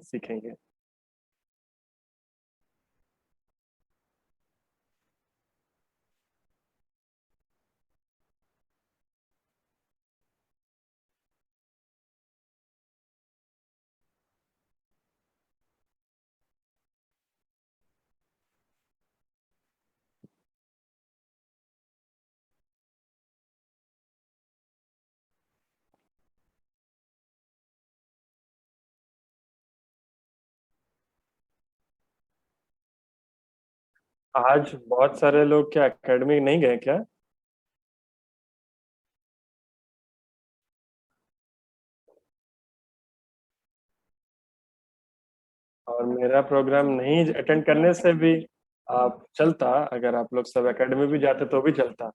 सीखेंगे। आज बहुत सारे लोग क्या एकेडमी नहीं गए क्या? और मेरा प्रोग्राम नहीं अटेंड करने से भी आप चलता, अगर आप लोग सब एकेडमी भी जाते तो भी चलता।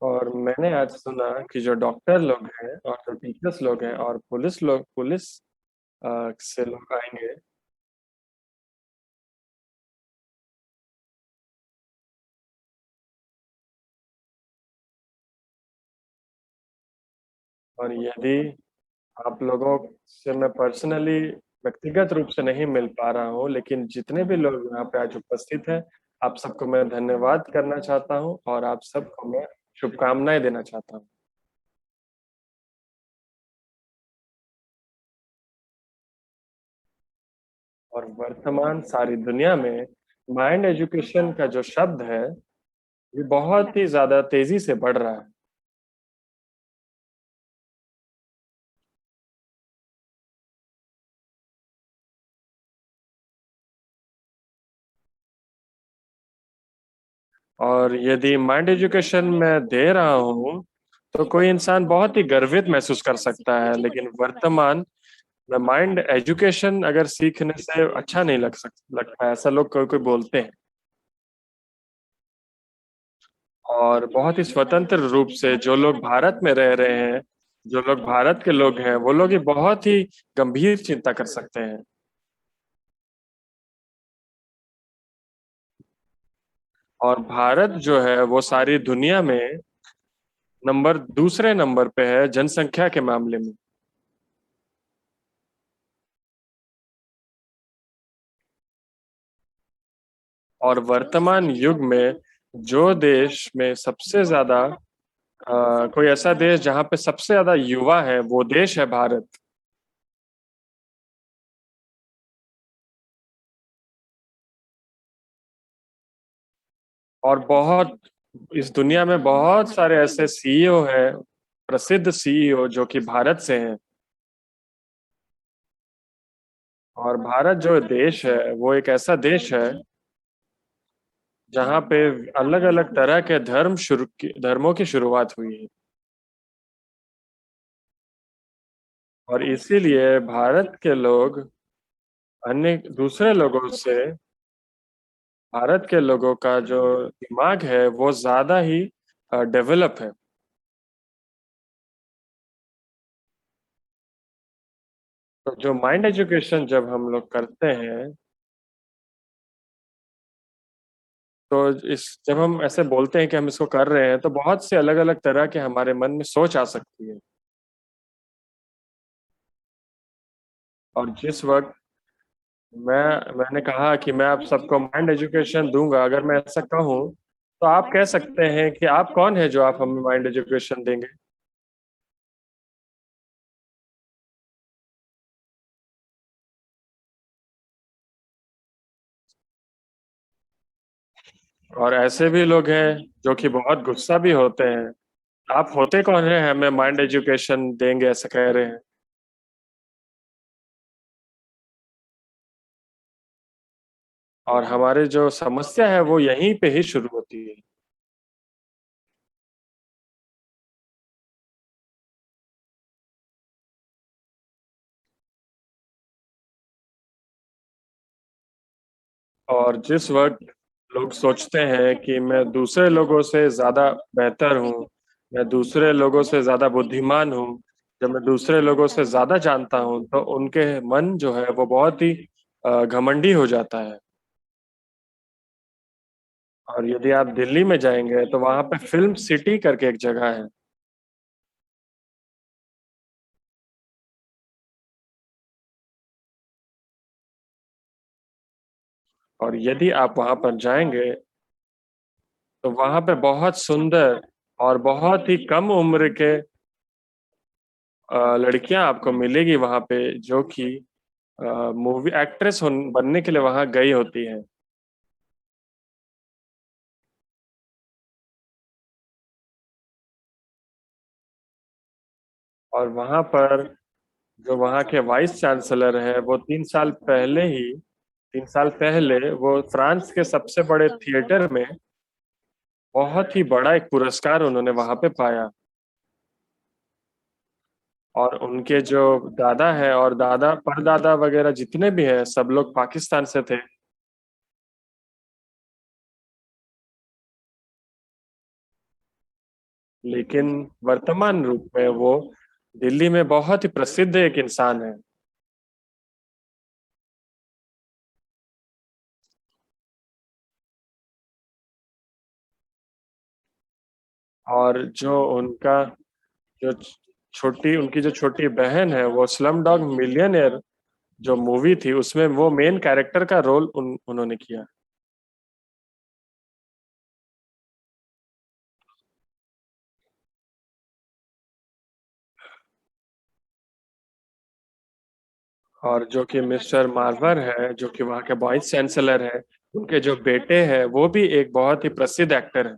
और मैंने आज सुना कि जो डॉक्टर लोग हैं और जो टीचर्स लोग हैं और पुलिस से लोग आएंगे। और यदि आप लोगों से मैं पर्सनली व्यक्तिगत रूप से नहीं मिल पा रहा हूँ, लेकिन जितने भी लोग यहाँ पे आज उपस्थित हैं, आप सबको मैं धन्यवाद करना चाहता हूँ और आप सबको मैं शुभकामनाएं देना चाहता हूँ। और वर्तमान सारी दुनिया में माइंड एजुकेशन का जो शब्द है, ये बहुत ही ज्यादा तेजी से बढ़ रहा है। और यदि माइंड एजुकेशन मैं दे रहा हूँ तो कोई इंसान बहुत ही गर्वित महसूस कर सकता है, लेकिन वर्तमान में माइंड एजुकेशन अगर सीखने से अच्छा नहीं लगता है, ऐसा लोग कोई कोई बोलते हैं। और बहुत ही स्वतंत्र रूप से जो लोग भारत में रह रहे हैं, जो लोग भारत के लोग हैं, वो लोग ही बहुत ही गंभीर चिंता कर सकते हैं। और भारत जो है वो सारी दुनिया में दूसरे नंबर पे है जनसंख्या के मामले में। और वर्तमान युग में जो देश में सबसे ज्यादा कोई ऐसा देश जहाँ पे सबसे ज्यादा युवा है, वो देश है भारत। और बहुत इस दुनिया में बहुत सारे ऐसे सीईओ हैं, प्रसिद्ध सीईओ जो कि भारत से हैं। और भारत जो देश है वो एक ऐसा देश है जहाँ पे अलग अलग तरह के धर्मों की शुरुआत हुई है। और इसीलिए भारत के लोग अन्य दूसरे लोगों से, भारत के लोगों का जो दिमाग है वो ज्यादा ही डेवलप है। तो जो माइंड एजुकेशन जब हम लोग करते हैं, तो इस जब हम ऐसे बोलते हैं कि हम इसको कर रहे हैं, तो बहुत से अलग अलग तरह के हमारे मन में सोच आ सकती है। और जिस वक्त मैंने कहा कि मैं आप सबको माइंड एजुकेशन दूंगा, अगर मैं ऐसा कहूँ तो आप कह सकते हैं कि आप कौन है जो आप हमें माइंड एजुकेशन देंगे। और ऐसे भी लोग हैं जो कि बहुत गुस्सा भी होते हैं। आप होते कौन है हमें माइंड एजुकेशन देंगे ऐसा कह रहे हैं? और हमारी जो समस्या है वो यहीं पे ही शुरू होती है। और जिस वक्त लोग सोचते हैं कि मैं दूसरे लोगों से ज्यादा बेहतर हूँ, मैं दूसरे लोगों से ज्यादा बुद्धिमान हूँ, जब मैं दूसरे लोगों से ज्यादा जानता हूँ, तो उनके मन जो है वो बहुत ही घमंडी हो जाता है। और यदि आप दिल्ली में जाएँगे तो वहाँ पे फ़िल्म सिटी करके एक जगह है। और यदि आप वहाँ पर जाएँगे, तो वहाँ पे बहुत सुंदर और बहुत ही कम उम्र के लड़कियाँ आपको मिलेगी वहाँ पे जो कि मूवी एक्ट्रेस बनने के लिए वहाँ गई होती हैं। और वहाँ पर जो वहाँ के वाइस चांसलर हैं, वो 3 साल पहले वो फ्रांस के सबसे बड़े थिएटर में बहुत ही बड़ा एक पुरस्कार उन्होंने वहाँ पे पाया। और उनके जो दादा हैं और दादा परदादा वगैरह जितने भी हैं, सब लोग पाकिस्तान से थे। लेकिन वर्तमान रूप में वो दिल्ली में बहुत ही प्रसिद्ध एक इंसान है। और जो उनका जो छोटी उनकी जो छोटी बहन है, वो स्लम डॉग मिलियनेयर जो मूवी थी, उसमें वो मेन कैरेक्टर का रोल उन्होंने किया। और जो कि मिस्टर मार्वर है, जो कि वहाँ के वाइस चांसलर हैं, उनके जो बेटे हैं, वो भी एक बहुत ही प्रसिद्ध एक्टर हैं।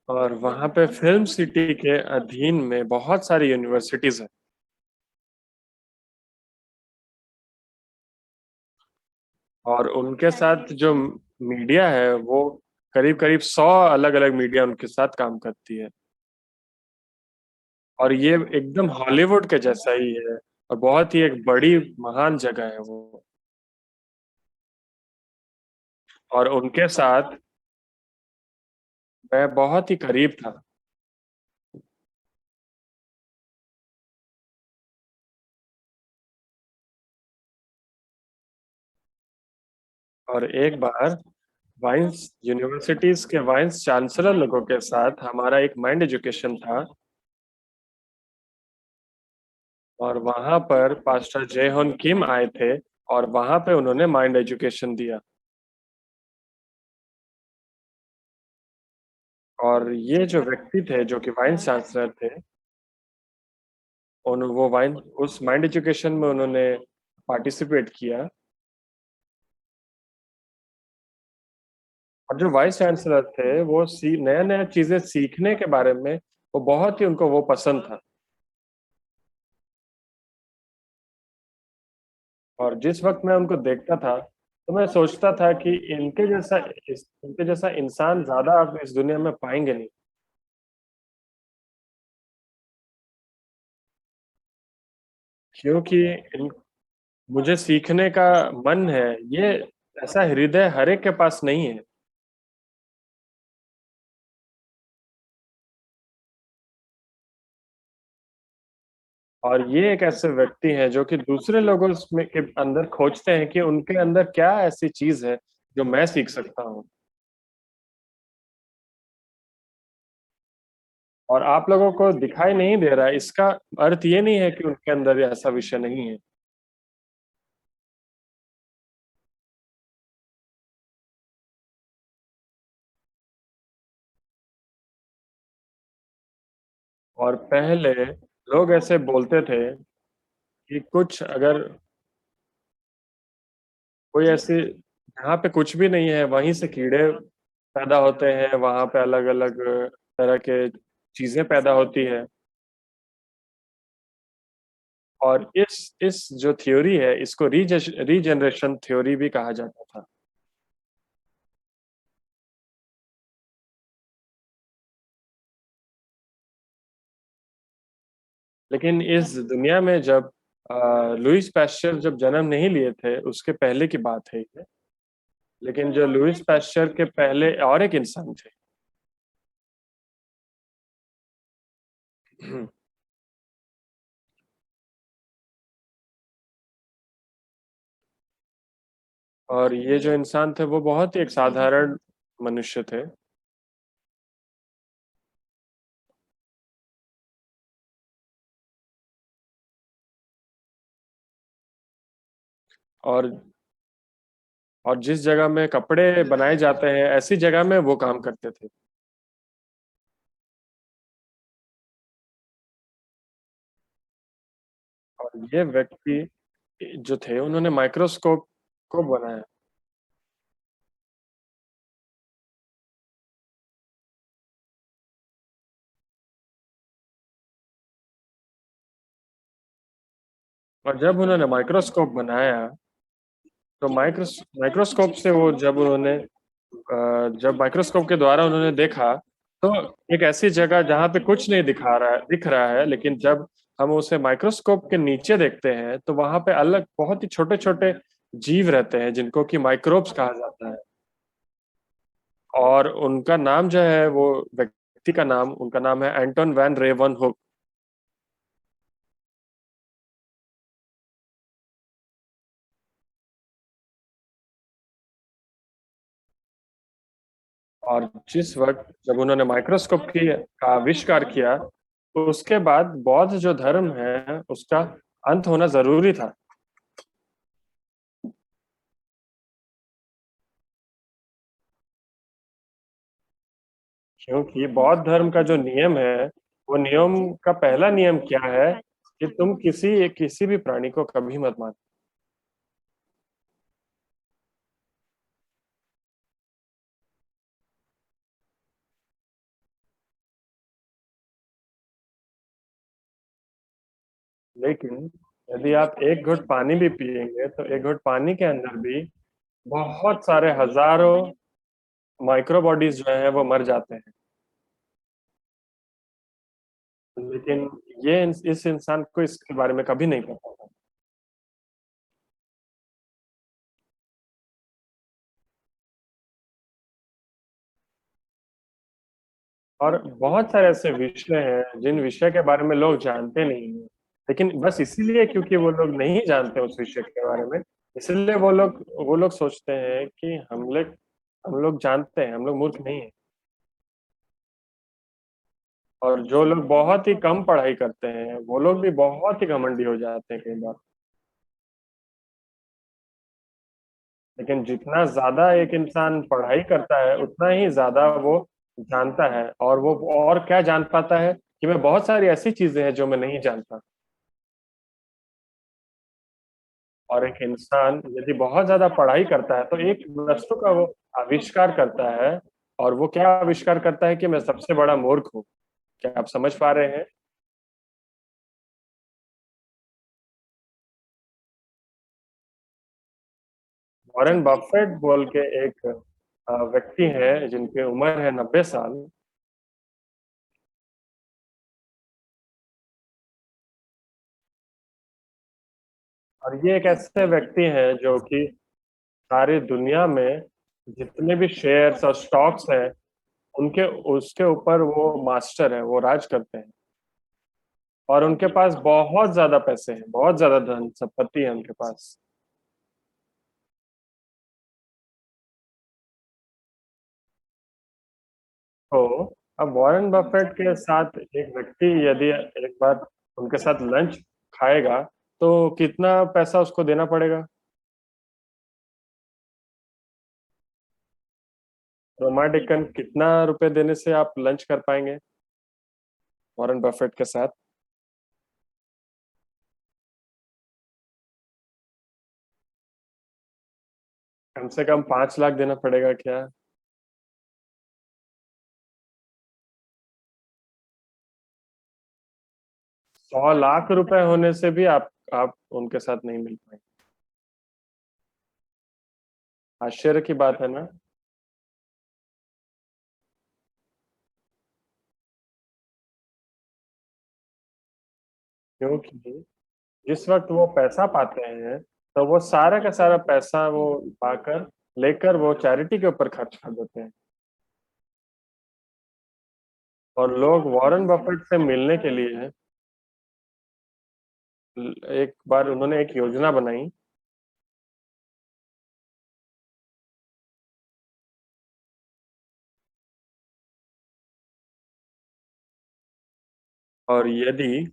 और वहाँ पे फिल्म सिटी के अधीन में बहुत सारी यूनिवर्सिटीज़ हैं। और उनके साथ जो मीडिया है, वो करीब-करीब 100 अलग-अलग मीडिया उनके साथ काम करती है। और ये एकदम हॉलीवुड के जैसा ही है और बहुत ही एक बड़ी महान जगह है वो। और उनके साथ मैं बहुत ही करीब था। और एक बार वाइन्स यूनिवर्सिटीज़ के वाइस चांसलर लोगों के साथ हमारा एक माइंड एजुकेशन था। और वहाँ पर पास्टर जे होन किम आए थे और वहाँ पे उन्होंने माइंड एजुकेशन दिया। और ये जो व्यक्ति थे जो कि वाइस चांसलर थे, वो वाइन उस माइंड एजुकेशन में उन्होंने पार्टिसिपेट किया। और जो वाइस चांसलर थे वो नया-नया चीज़ें सीखने के बारे में वो बहुत ही उनको वो पसंद था। और जिस वक़्त मैं उनको देखता था, तो मैं सोचता था कि इनके जैसा इंसान ज़्यादा आप इस दुनिया में पाएँगे नहीं। क्योंकि इन मुझे सीखने का मन है, ये ऐसा हृदय हर एक के पास नहीं है। और ये एक ऐसे व्यक्ति हैं जो कि दूसरे लोगों के अंदर खोजते हैं कि उनके अंदर क्या ऐसी चीज़ है, जो मैं सीख सकता हूँ। और आप लोगों को दिखाई नहीं दे रहा है, इसका अर्थ ये नहीं है कि उनके अंदर ऐसा विषय नहीं है। और पहले लोग ऐसे बोलते थे कि कुछ अगर कोई ऐसी जहाँ पे कुछ भी नहीं है, वहीं से कीड़े पैदा होते हैं, वहाँ पे अलग-अलग तरह के चीज़ें पैदा होती है। और इस जो थ्योरी है, इसको रीजनरेशन थ्योरी भी कहा जाता था। लेकिन इस दुनिया में जब लुईस पास्चर जब जन्म नहीं लिए थे, उसके पहले की बात है ये। लेकिन जो लुईस पास्चर के पहले और एक इंसान थे। और ये जो इंसान थे वो बहुत ही एक साधारण मनुष्य थे। और जिस जगह में कपड़े बनाए जाते हैं, ऐसी जगह में वो काम करते थे। और ये व्यक्ति जो थे उन्होंने माइक्रोस्कोप को बनाया। और जब उन्होंने माइक्रोस्कोप बनाया, तो माइक्रोस्कोप से वो जब माइक्रोस्कोप के द्वारा उन्होंने देखा, तो एक ऐसी जगह जहाँ पे कुछ नहीं दिख रहा है, लेकिन जब हम उसे माइक्रोस्कोप के नीचे देखते हैं, तो वहां पे अलग बहुत ही छोटे-छोटे जीव रहते हैं, जिनको कि माइक्रोब्स कहा जाता है। और उनका नाम जो है वो व्यक्ति का नाम उनका नाम है एंटोन वैन रेवनहुक। और जिस वक़्त जब उन्होंने माइक्रोस्कोप का आविष्कार किया, तो उसके बाद बौद्ध जो धर्म है, उसका अंत होना ज़रूरी था। क्योंकि बौद्ध धर्म का जो नियम है, वो नियम का पहला नियम क्या है कि तुम किसी भी प्राणी को कभी मत मारना। लेकिन यदि आप एक घुट पानी भी पिएंगे, तो एक घुट पानी के अंदर भी बहुत सारे हज़ारों माइक्रो बॉडीज़ जो हैं, वो मर जाते हैं। लेकिन ये इस इंसान को इसके बारे में कभी नहीं पता था। और बहुत सारे ऐसे विषय हैं जिन विषय के बारे में लोग जानते नहीं हैं, लेकिन बस इसीलिए क्योंकि वो लोग नहीं जानते उस विषय के बारे में, इसलिए वो लोग सोचते हैं कि हम लोग जानते हैं, हम लोग मूर्ख नहीं हैं। और जो लोग बहुत ही कम पढ़ाई करते हैं, वो लोग भी बहुत ही घमंडी हो जाते हैं कई बार। लेकिन जितना ज्यादा एक इंसान पढ़ाई करता है, उतना ही ज्यादा वो जानता है, और वो और क्या जान पाता है कि मैं बहुत सारी ऐसी चीजें हैं जो मैं नहीं जानता। और एक इंसान यदि बहुत ज्यादा पढ़ाई करता है, तो एक वस्तु का वो आविष्कार करता है। और वो क्या आविष्कार करता है कि मैं सबसे बड़ा मूर्ख हूँ। क्या आप समझ पा रहे हैं? वॉरेन बफेट बोल के एक व्यक्ति है जिनकी उम्र है 90 साल। और ये एक ऐसे व्यक्ति हैं जो कि सारी दुनिया में जितने भी शेयर्स और स्टॉक्स हैं, उनके उसके ऊपर वो मास्टर है, वो राज करते हैं। और उनके पास बहुत ज्यादा पैसे हैं, बहुत ज्यादा धन संपत्ति है उनके पास। तो अब वॉरेन बफेट के साथ एक व्यक्ति यदि एक बार उनके साथ लंच खाएगा, तो कितना पैसा उसको देना पड़ेगा? रोमांटिकन कितना रुपए देने से आप लंच कर पाएंगे वॉरेन बफेट के साथ? कम से कम 5 लाख देना पड़ेगा क्या? 100 लाख रुपए होने से भी आप उनके साथ नहीं मिल पाएंगे। आश्चर्य की बात है ना? क्योंकि जिस वक्त वो पैसा पाते हैं, तो वो सारा का सारा पैसा वो पाकर लेकर वो चैरिटी के ऊपर खर्च कर देते हैं। और लोग वॉरेन बफेट से मिलने के लिए एक बार उन्होंने एक योजना बनाई। और यदि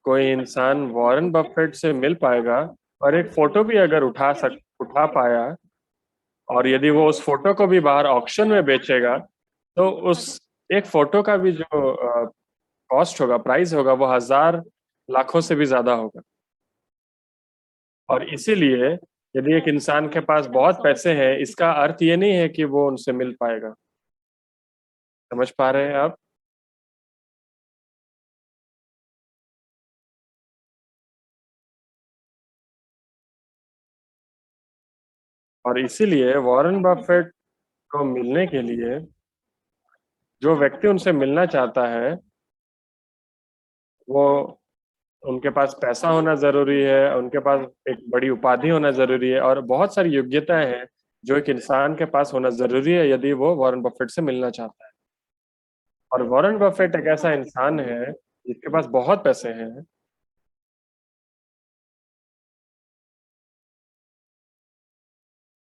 कोई इंसान वॉरेन बफेट से मिल पाएगा और एक फोटो भी अगर उठा पाया, और यदि वो उस फोटो को भी बाहर ऑक्शन में बेचेगा, तो उस एक फोटो का भी जो कॉस्ट होगा, प्राइस होगा, वो हजार लाखों से भी ज्यादा होगा। और इसीलिए यदि एक इंसान के पास बहुत पैसे हैं, इसका अर्थ ये नहीं है कि वो उनसे मिल पाएगा। समझ पा रहे हैं आप? और इसीलिए वॉरेन बफेट को मिलने के लिए जो व्यक्ति उनसे मिलना चाहता है, वो उनके पास पैसा होना जरूरी है, उनके पास एक बड़ी उपाधि होना जरूरी है, और बहुत सारी योग्यताएं हैं जो एक इंसान के पास होना जरूरी है यदि वो वॉरेन बफेट से मिलना चाहता है। और वॉरेन बफेट एक ऐसा इंसान है जिसके पास बहुत पैसे हैं।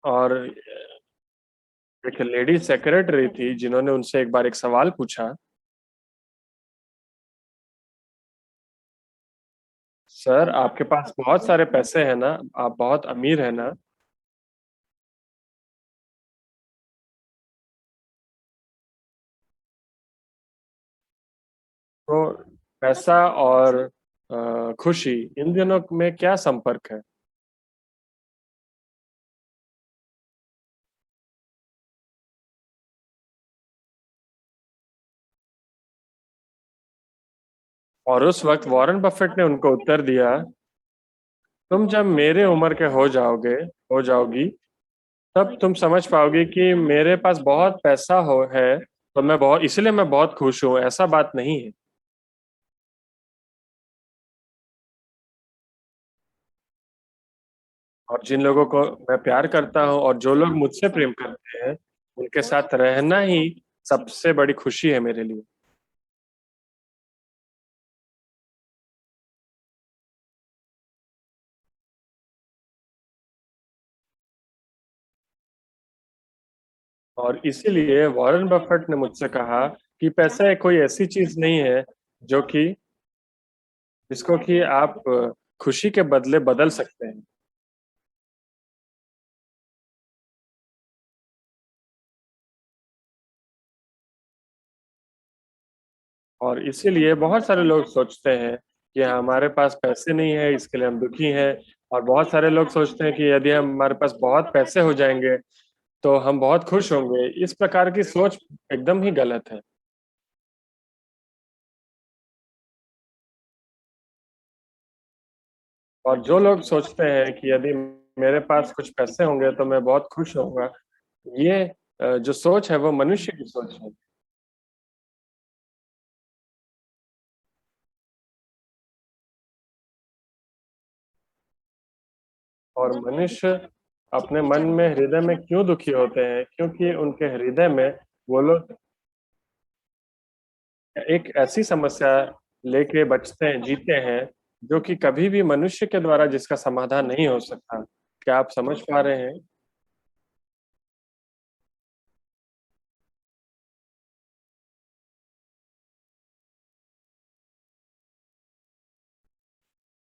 और एक लेडी सेक्रेटरी थी जिन्होंने उनसे एक बार एक सवाल पूछा, सर आपके पास बहुत सारे पैसे हैं ना, आप बहुत अमीर है ना, तो पैसा और खुशी, इन दोनों में क्या संपर्क है? और उस वक्त वॉरेन बफेट ने उनको उत्तर दिया, तुम जब मेरे उम्र के हो जाओगी, तब तुम समझ पाओगी कि मेरे पास बहुत पैसा हो है, तो मैं बहुत इसलिए मैं बहुत खुश हूँ, ऐसा बात नहीं है। और जिन लोगों को मैं प्यार करता हूँ और जो लोग मुझसे प्रेम करते हैं, उनके साथ रहना ही सबसे बड़ी खुशी है मेरे लिए। और इसीलिए वॉरेन बफेट ने मुझसे कहा कि पैसा एक कोई ऐसी चीज नहीं है जो कि जिसको कि आप खुशी के बदले बदल सकते हैं। और इसीलिए बहुत सारे लोग सोचते हैं कि हमारे पास पैसे नहीं है, इसके लिए हम दुखी हैं। और बहुत सारे लोग सोचते हैं कि यदि हमारे पास बहुत पैसे हो जाएंगे तो हम बहुत खुश होंगे। इस प्रकार की सोच एकदम ही गलत है। और जो लोग सोचते हैं कि यदि मेरे पास कुछ पैसे होंगे तो मैं बहुत खुश होऊंगा, ये जो सोच है वो मनुष्य की सोच है। और मनुष्य अपने मन में, हृदय में क्यों दुखी होते हैं? क्योंकि उनके हृदय में वो लोग एक ऐसी समस्या लेके बचते हैं, जीते हैं, जो कि कभी भी मनुष्य के द्वारा जिसका समाधान नहीं हो सकता। क्या आप समझ पा रहे हैं?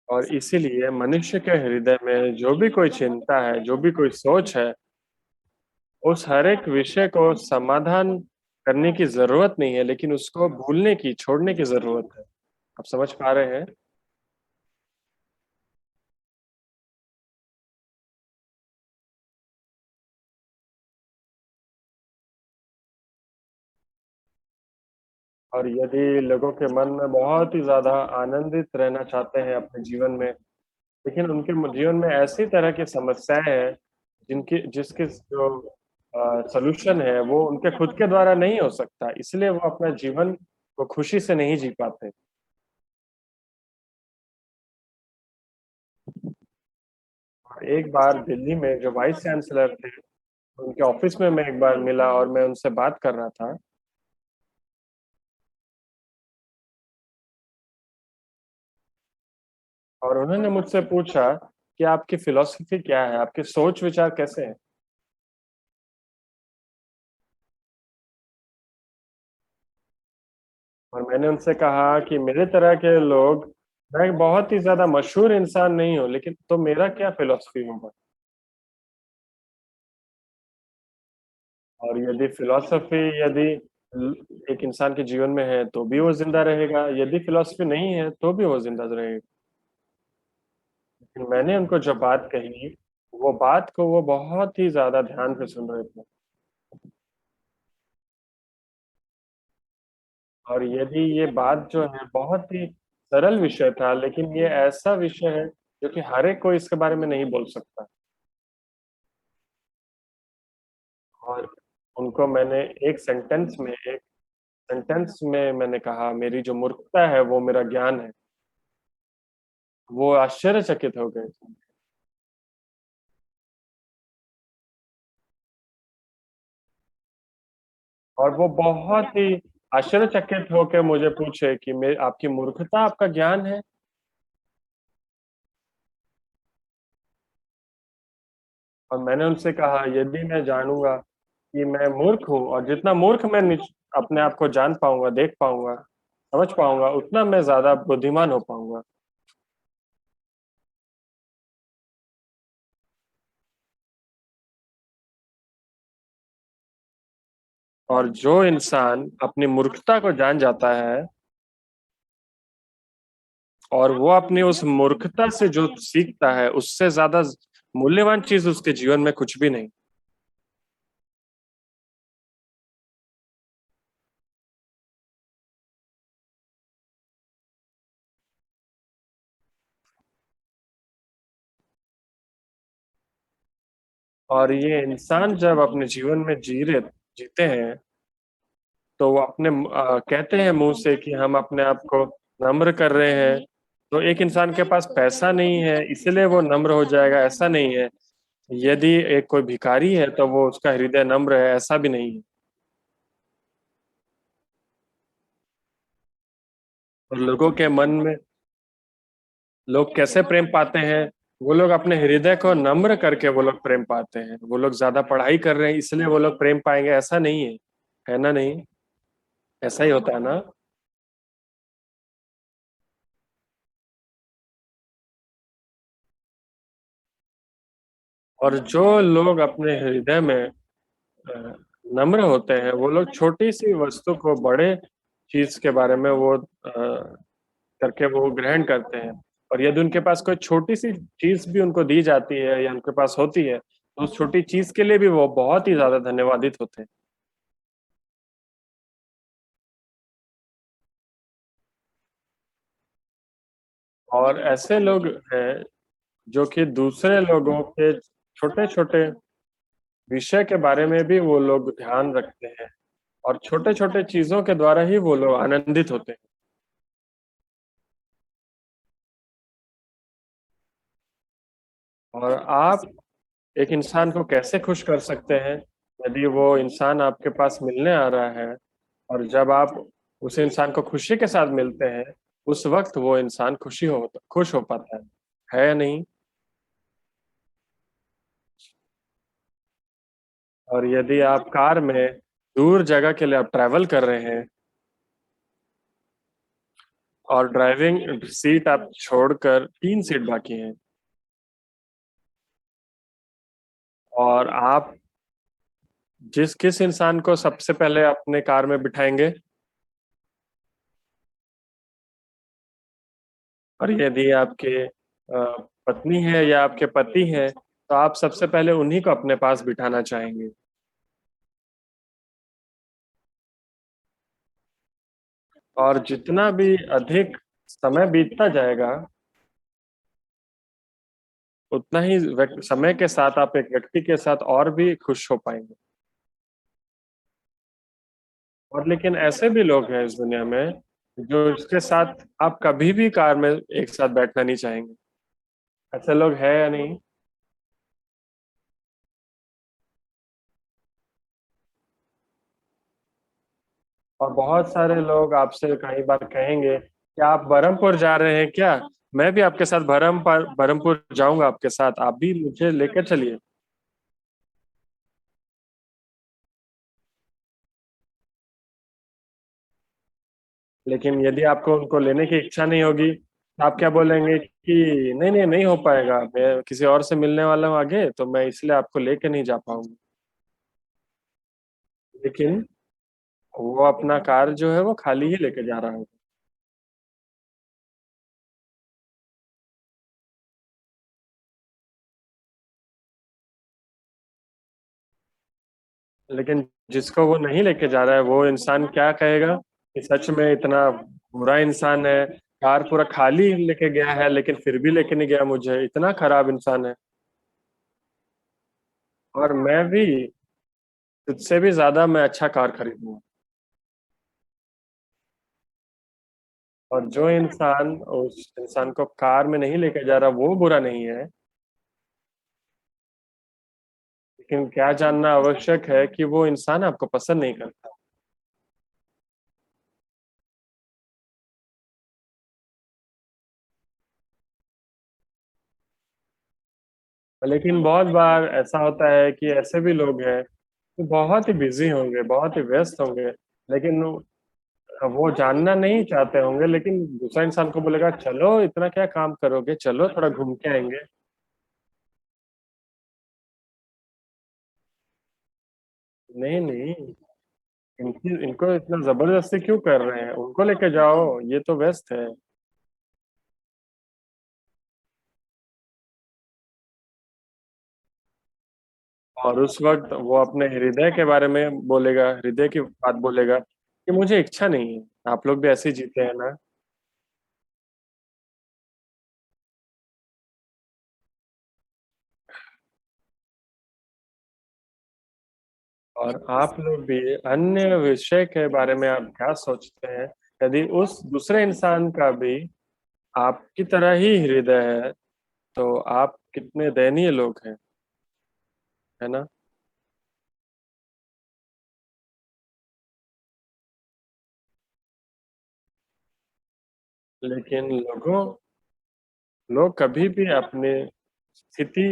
और इसीलिए मनुष्य के हृदय में जो भी कोई चिंता है, जो भी कोई सोच है, उस हर एक विषय को समाधान करने की जरूरत नहीं है, लेकिन उसको भूलने की, छोड़ने की जरूरत है। आप समझ पा रहे हैं? और यदि लोगों के मन में बहुत ही ज्यादा आनंदित रहना चाहते हैं अपने जीवन में, लेकिन उनके जीवन में ऐसी तरह की समस्याएं हैं जिनकी जिसके जो सलूशन है वो उनके खुद के द्वारा नहीं हो सकता, इसलिए वो अपना जीवन को खुशी से नहीं जी पाते। और एक बार दिल्ली में जो वाइस चांसलर थे, उनके ऑफिस में मैं एक बार मिला और मैं उनसे बात कर रहा था। और उन्होंने मुझसे पूछा कि आपकी फिलॉसफी क्या है, आपके सोच विचार कैसे हैं? और मैंने उनसे कहा कि मेरे तरह के लोग मैं बहुत ही ज़्यादा मशहूर इंसान नहीं हूँ, लेकिन तो मेरा क्या फ़िलॉसफ़ी होगा? और यदि फ़िलॉसफ़ी यदि ल एक इंसान के जीवन में है, तो भी वो ज़िंदा रहेगा, यदि फ़िलॉसफ़ी नहीं है, तो भी वो ज़िंदा रहेगा। लेकिन मैंने उनको जो बात कही, वो बात को वो बहुत ही ज़्यादा ध्यान से सुन रहे थे। और यदि ये बात जो है बहुत ही सरल विषय था, लेकिन ये ऐसा विषय है, जो कि हर एक कोई इसके बारे में नहीं बोल सकता। और उनको मैंने एक सेंटेंस में मैंने कहा, मेरी जो मूर्खता है, वो मेरा ज्ञान है। वो आश्चर्यचकित हो गए। और वो बहुत ही आश्चर्यचकित होके मुझे पूछे कि मैं आपकी मूर्खता आपका ज्ञान है? और मैंने उनसे कहा यदि मैं जानूँगा कि मैं मूर्ख हूँ और जितना मूर्ख मैं अपने आप को जान पाऊँगा, देख पाऊँगा, समझ पाऊँगा, उतना मैं ज़्यादा बुद्धिमान हो पाऊँगा। और जो इंसान अपनी मूर्खता को जान जाता है और वो अपनी उस मूर्खता से जो सीखता है, उससे ज़्यादा मूल्यवान चीज़ उसके जीवन में कुछ भी नहीं। और ये इंसान जब अपने जीवन में जीते हैं, तो वो कहते हैं मुँह से कि हम अपने आप को नम्र कर रहे हैं। तो एक इंसान के पास पैसा नहीं है, इसीलिए वो नम्र हो जाएगा, ऐसा नहीं है। यदि एक कोई भिखारी है, तो वो उसका हृदय नम्र है, ऐसा भी नहीं है। और लोगों के मन में लोग कैसे प्रेम पाते हैं? वो लोग अपने हृदय को नम्र करके वो लोग प्रेम पाते हैं। वो लोग ज़्यादा पढ़ाई कर रहे हैं, इसलिए वो लोग प्रेम पाएँगे, ऐसा नहीं है। है ना नहीं? ऐसा ही होता है ना? और जो लोग अपने हृदय में अ, नम्र होते हैं, वो लोग छोटी-सी वस्तु को बड़े चीज़ के बारे में करके वो ग्रहण करते हैं। और यदि उनके पास कोई छोटी-सी चीज़ भी उनको दी जाती है या उनके पास होती है, तो उस छोटी चीज़ के लिए भी वो बहुत ही ज़्यादा धन्यवादित होते हैं। और ऐसे लोग हैं, जो कि दूसरे लोगों के छोटे-छोटे विषय के बारे में भी वो लोग ध्यान रखते हैं और छोटे-छोटे चीज़ों के द्वारा ही वो लोग आनंदित होते हैं। और आप एक इंसान को कैसे खुश कर सकते हैं, यदि वो इंसान आपके पास मिलने आ रहा है और जब आप उस इंसान को खुशी के साथ मिलते हैं, उस वक़्त वो इंसान खुश हो पाता है या नहीं? और यदि आप कार में दूर जगह के लिए आप ट्रैवल कर रहे हैं और ड्राइविंग सीट आप छोड़कर 3 सीट बाकी हैं और आप जिस किस इंसान को सबसे पहले अपने कार में बिठाएँगे? और यदि आपके पत्नी है या आपके पति हैं, तो आप सबसे पहले उन्हीं को अपने पास बिठाना चाहेंगे। और जितना भी अधिक समय बीतता जाएगा, उतना ही समय के साथ आप एक व्यक्ति के साथ और भी खुश हो पाएँगे। और लेकिन ऐसे भी लोग हैं इस दुनिया में, जो जिसके साथ आप कभी भी कार में एक साथ बैठना नहीं चाहेंगे। ऐसे लोग हैं या नहीं? और बहुत सारे लोग आपसे कई बार कहेंगे कि आप बरहमपुर जा रहे हैं क्या? मैं भी आपके साथ बरहमपुर जाऊँगा आपके साथ, आप भी मुझे लेकर चलिए। लेकिन यदि आपको उनको लेने की इच्छा नहीं होगी, तो आप क्या बोलेंगे कि नहीं, नहीं, नहीं हो पाएगा, मैं किसी और से मिलने वाला हूँ आगे, तो मैं इसलिए आपको लेके नहीं जा पाऊँगा। लेकिन वो अपना कार जो है वो खाली ही लेके जा रहा होगा। लेकिन जिसको वो नहीं लेके जा रहा है, वो इंसान क्या कहेगा कि सच में इतना बुरा इंसान है, कार पूरा खाली लेके गया है, लेकिन फिर भी लेके नहीं गया मुझे, इतना खराब इंसान है। और मैं भी तुझसे भी ज्यादा मैं अच्छा कार खरीदूंगा। और जो इंसान उस इंसान को कार में नहीं लेके जा रहा, वो बुरा नहीं है। लेकिन क्या जानना आवश्यक है कि वो इंसान आपको पसंद नहीं करता। लेकिन बहुत बार ऐसा होता है कि ऐसे भी लोग हैं जो बहुत ही बिजी होंगे, बहुत ही व्यस्त होंगे, लेकिन वो जानना नहीं चाहते होंगे, लेकिन दूसरा इंसान को बोलेगा चलो इतना क्या काम करोगे, चलो थोड़ा घूम के आएंगे। नहीं, नहीं, इनको इतना जबरदस्ती क्यों कर रहे हैं, उनको लेके जाओ, ये तो व्यस्त है। और उस वक्त वो अपने हृदय के बारे में बोलेगा, हृदय की बात बोलेगा कि मुझे इच्छा नहीं है। आप लोग भी ऐसे ही जीते हैं ना। और आप लोग भी अन्य विषय के बारे में आप क्या सोचते हैं? यदि उस दूसरे इंसान का भी आपकी तरह ही हृदय है, तो आप कितने दयनीय लोग हैं, है ना? लेकिन लोग कभी भी स्थिति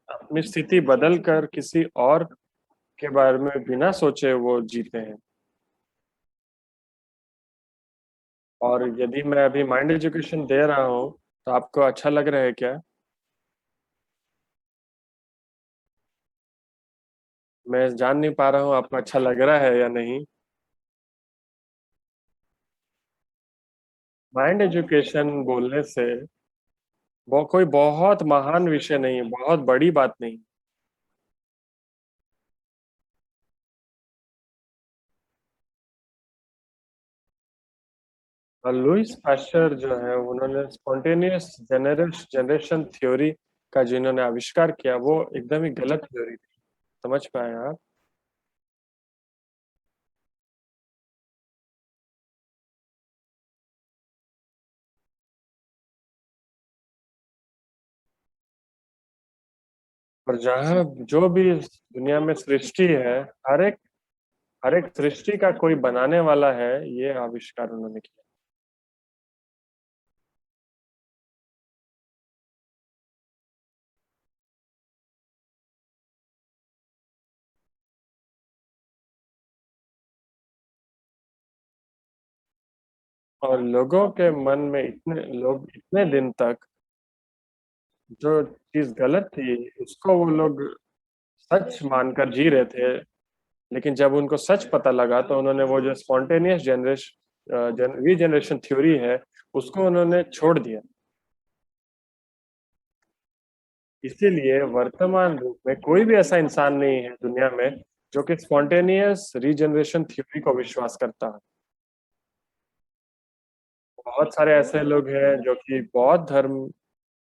अपनी स्थिति बदल कर किसी और के बारे में बिना सोचे वो जीते हैं। और यदि मैं अभी माइंड एजुकेशन दे रहा हूँ, तो आपको अच्छा लग रहा है क्या? मैं जान नहीं पा रहा हूँ आपको अच्छा लग रहा है या नहीं। माइंड एजुकेशन बोलने से वो कोई बहुत महान विषय नहीं है, बहुत बड़ी बात नहीं। और लुइस पास्चर जो है, उन्होंने स्पॉन्टेनियस जनरेशन थ्योरी का जिन्होंने आविष्कार किया, वो एकदम ही गलत थ्योरी थी। समझ पाए आप? और जहाँ जो भी इस दुनिया में सृष्टि है, हर एक हर एक सृष्टि का कोई बनाने वाला है, ये आविष्कार उन्होंने किया। और लोगों के मन में इतने लोग इतने दिन तक जो चीज गलत थी, उसको वो लोग सच मानकर जी रहे थे। लेकिन जब उनको सच पता लगा, तो उन्होंने वो जो स्पॉन्टेनियस रीजनरेशन थ्योरी है, उसको उन्होंने छोड़ दिया। इसीलिए वर्तमान रूप में कोई भी ऐसा इंसान नहीं है दुनिया में जो कि स्पॉन्टेनियस रीजनरेशन थ्योरी को विश्वास करता है। बहुत सारे ऐसे लोग हैं जो कि बौद्ध धर्म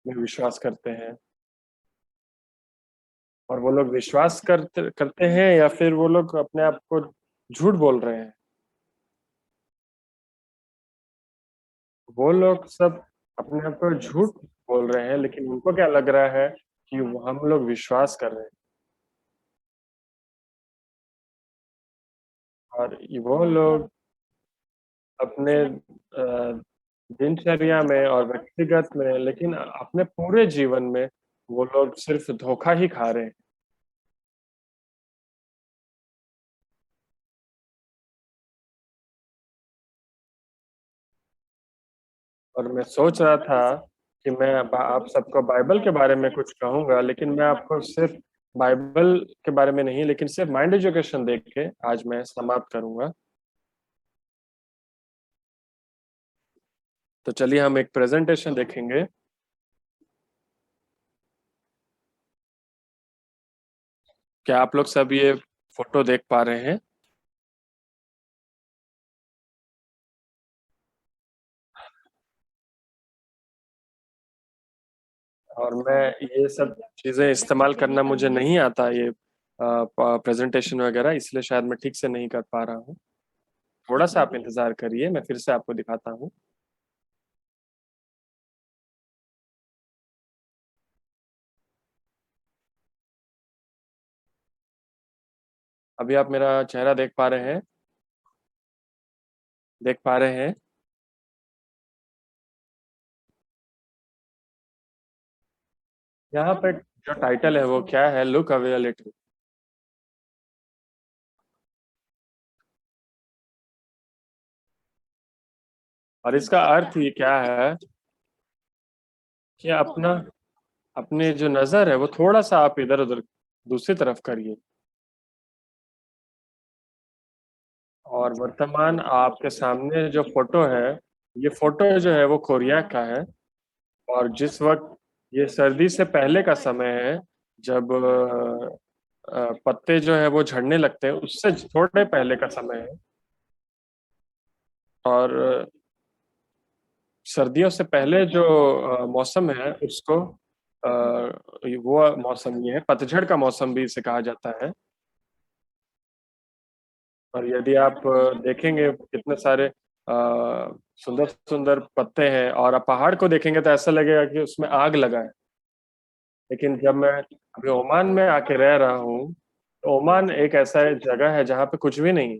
में विश्वास करते हैं। और वो लोग विश्वास करते करते हैं, या फिर वो लोग अपने आप को झूठ बोल रहे हैं। वो लोग सब अपने आप को झूठ बोल रहे हैं, लेकिन उनको क्या लग रहा है कि हम लोग विश्वास कर रहे हैं। और वो लोग अपने दिनचर्या में और व्यक्तिगत में, लेकिन अपने पूरे जीवन में वो लोग सिर्फ धोखा ही खा रहे हैं। और मैं सोच रहा था कि मैं आप सबको बाइबल के बारे में कुछ कहूंगा, लेकिन मैं आपको सिर्फ बाइबल के बारे में नहीं, लेकिन सिर्फ माइंड एजुकेशन देख के आज मैं समाप्त करूंगा। तो चलिए हम एक प्रेजेंटेशन देखेंगे। क्या आप लोग सब ये फोटो देख पा रहे हैं? और मैं ये सब चीजें इस्तेमाल करना मुझे नहीं आता, ये प्रेजेंटेशन वगैरह, इसलिए शायद मैं ठीक से नहीं कर पा रहा हूँ। थोड़ा सा आप इंतजार करिए, मैं फिर से आपको दिखाता हूँ। अभी आप मेरा चेहरा देख पा रहे हैं? देख पा रहे हैं? यहाँ पे जो टाइटल है वो क्या है? Look away a little. और इसका अर्थ ये क्या है कि अपना अपने जो नजर है वो थोड़ा सा आप इधर उधर दूसरी तरफ करिए। और वर्तमान आपके सामने जो फोटो है, ये फोटो जो है वो कोरिया का है। और जिस वक्त ये सर्दी से पहले का समय है, जब पत्ते जो है वो झड़ने लगते हैं, उससे थोड़े पहले का समय है। और सर्दियों से पहले जो मौसम है उसको वो मौसम ये है, पतझड़ का मौसम भी इसे कहा जाता है। और यदि आप देखेंगे कितने सारे सुंदर सुंदर पत्ते हैं, और आप पहाड़ को देखेंगे तो ऐसा लगेगा कि उसमें आग लगा है। लेकिन जब मैं अभी ओमान में आके रह रहा हूँ, तो ओमान एक ऐसा जगह है जहाँ पे कुछ भी नहीं है।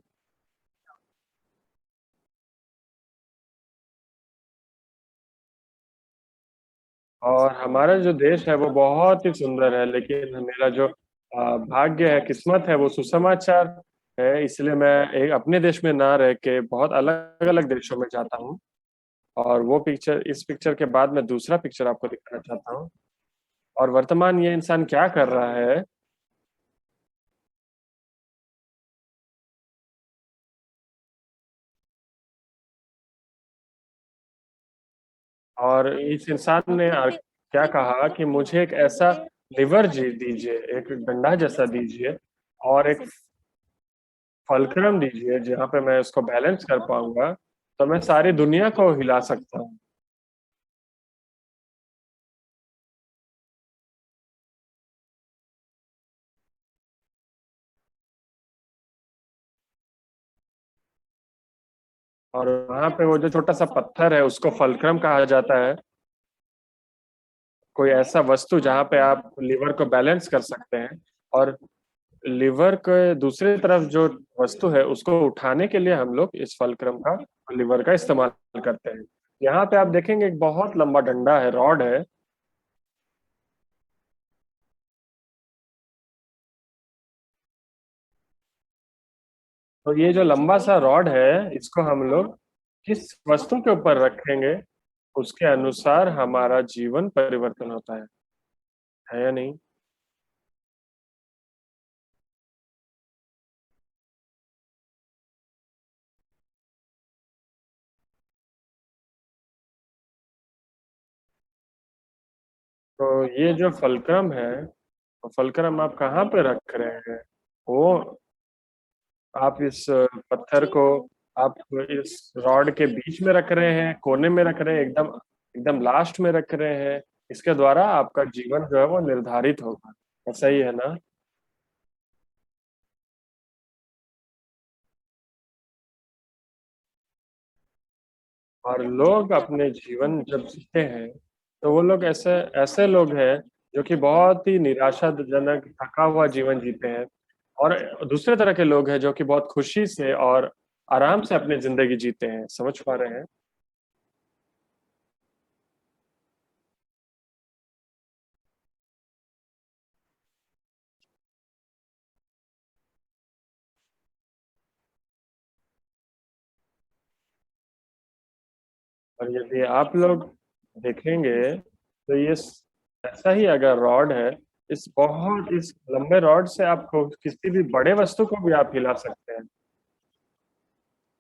और हमारा जो देश है वो बहुत ही सुंदर है, लेकिन मेरा जो भाग्य है, किस्मत है, वो सुसमाचार है। इसलिए मैं एक अपने देश में ना रह के बहुत अलग अलग देशों में जाता हूँ। और वो पिक्चर, इस पिक्चर के बाद मैं दूसरा पिक्चर आपको दिखाना चाहता हूँ। और वर्तमान ये इंसान क्या कर रहा है? और इस इंसान ने क्या कहा कि मुझे एक ऐसा लिवर जी दीजिए, एक डंडा जैसा दीजिए, और एक फलक्रम दीजिए जहाँ पे मैं उसको बैलेंस कर पाऊंगा, तो मैं सारी दुनिया को हिला सकता हूँ। और वहां पे वो जो छोटा सा पत्थर है उसको फलक्रम कहा जाता है। कोई ऐसा वस्तु जहाँ पे आप लिवर को बैलेंस कर सकते हैं। और लिवर के दूसरी तरफ जो वस्तु है उसको उठाने के लिए हम लोग इस फलक्रम का, लिवर का इस्तेमाल करते हैं। यहाँ पे आप देखेंगे एक बहुत लंबा डंडा है, रॉड है। तो ये जो लंबा सा रॉड है, इसको हम लोग किस वस्तु के ऊपर रखेंगे, उसके अनुसार हमारा जीवन परिवर्तन होता है या नहीं? तो ये जो फलक्रम है, तो फलक्रम आप कहाँ पे रख रहे हैं? वो आप इस पत्थर को आप इस रॉड के बीच में रख रहे हैं, कोने में रख रहे हैं, एकदम एकदम लास्ट में रख रहे हैं? इसके द्वारा आपका जीवन जो है वो निर्धारित होगा। ऐसा ही है ना? और लोग अपने जीवन जब जीते हैं, तो वो लोग ऐसे ऐसे लोग हैं जो कि बहुत ही निराशाजनक, थका हुआ जीवन जीते हैं। और दूसरे तरह के लोग हैं जो कि बहुत खुशी से और आराम से अपनी जिंदगी जीते हैं। समझ पा रहे हैं? और यदि आप लोग देखेंगे तो ऐसा ही अगर रॉड है, इस लंबे रॉड से आपको किसी भी बड़े वस्तु को भी आप हिला सकते हैं,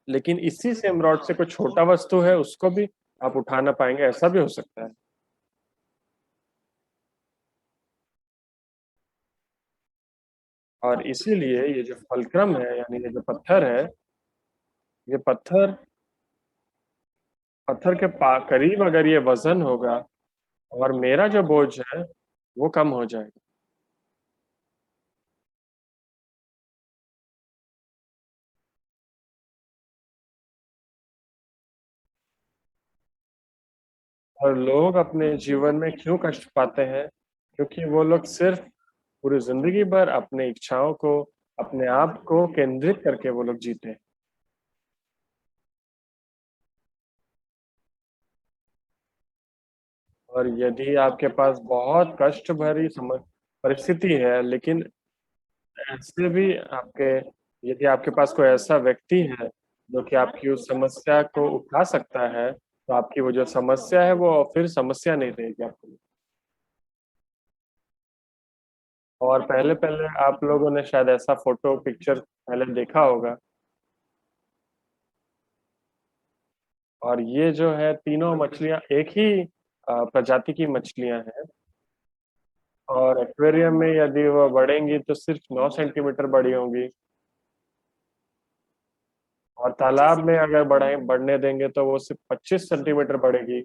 लेकिन इसी सेम रॉड से कोई छोटा वस्तु है उसको भी आप उठा ना पाएंगे, ऐसा भी हो सकता है। और इसीलिए ये जो फलक्रम है, यानी ये जो पत्थर है, ये पत्थर के करीब अगर ये वजन होगा और मेरा जो बोझ है वो कम हो जाएगा। और लोग अपने जीवन में क्यों कष्ट पाते हैं? क्योंकि वो लोग सिर्फ पूरी जिंदगी भर अपने इच्छाओं को, अपने आप को केंद्रित करके वो लोग जीते हैं। और यदि आपके पास बहुत कष्ट भरी परिस्थिति है, लेकिन ऐसे भी आपके यदि आपके पास कोई ऐसा व्यक्ति है जो कि आपकी उस समस्या को उठा सकता है, तो आपकी वो जो समस्या है वो फिर समस्या नहीं रहेगी आपके लिए। और पहले पहले आप लोगों ने शायद ऐसा फोटो पिक्चर पहले देखा होगा। और ये जो है तीनों मछलियां एक ही प्रजाति की मछलियां हैं। और एक्वेरियम में यदि वो बढ़ेंगी तो सिर्फ 9 सेंटीमीटर बड़ी होंगी। और तालाब में अगर बढ़ने देंगे तो वो सिर्फ 25 सेंटीमीटर बढ़ेगी।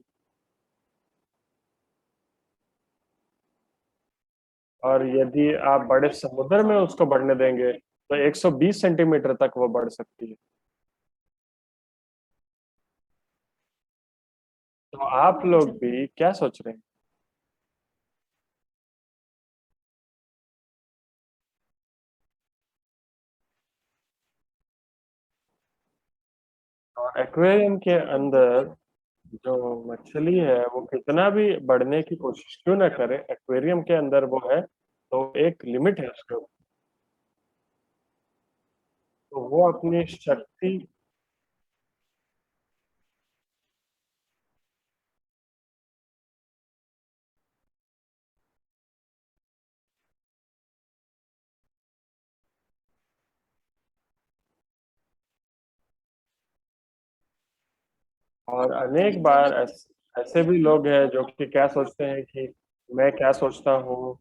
और यदि आप बड़े समुद्र में उसको बढ़ने देंगे तो 120 सेंटीमीटर तक वो बढ़ सकती है। तो आप लोग भी क्या सोच रहे हैं? और एक्वेरियम के अंदर जो मछली है वो कितना भी बढ़ने की कोशिश क्यों ना करे, एक्वेरियम के अंदर वो है तो एक लिमिट है उसके ऊपर। तो वो अपनी शक्ति। और अनेक बार ऐसे भी लोग हैं जो कि क्या सोचते हैं कि मैं क्या सोचता हूँ,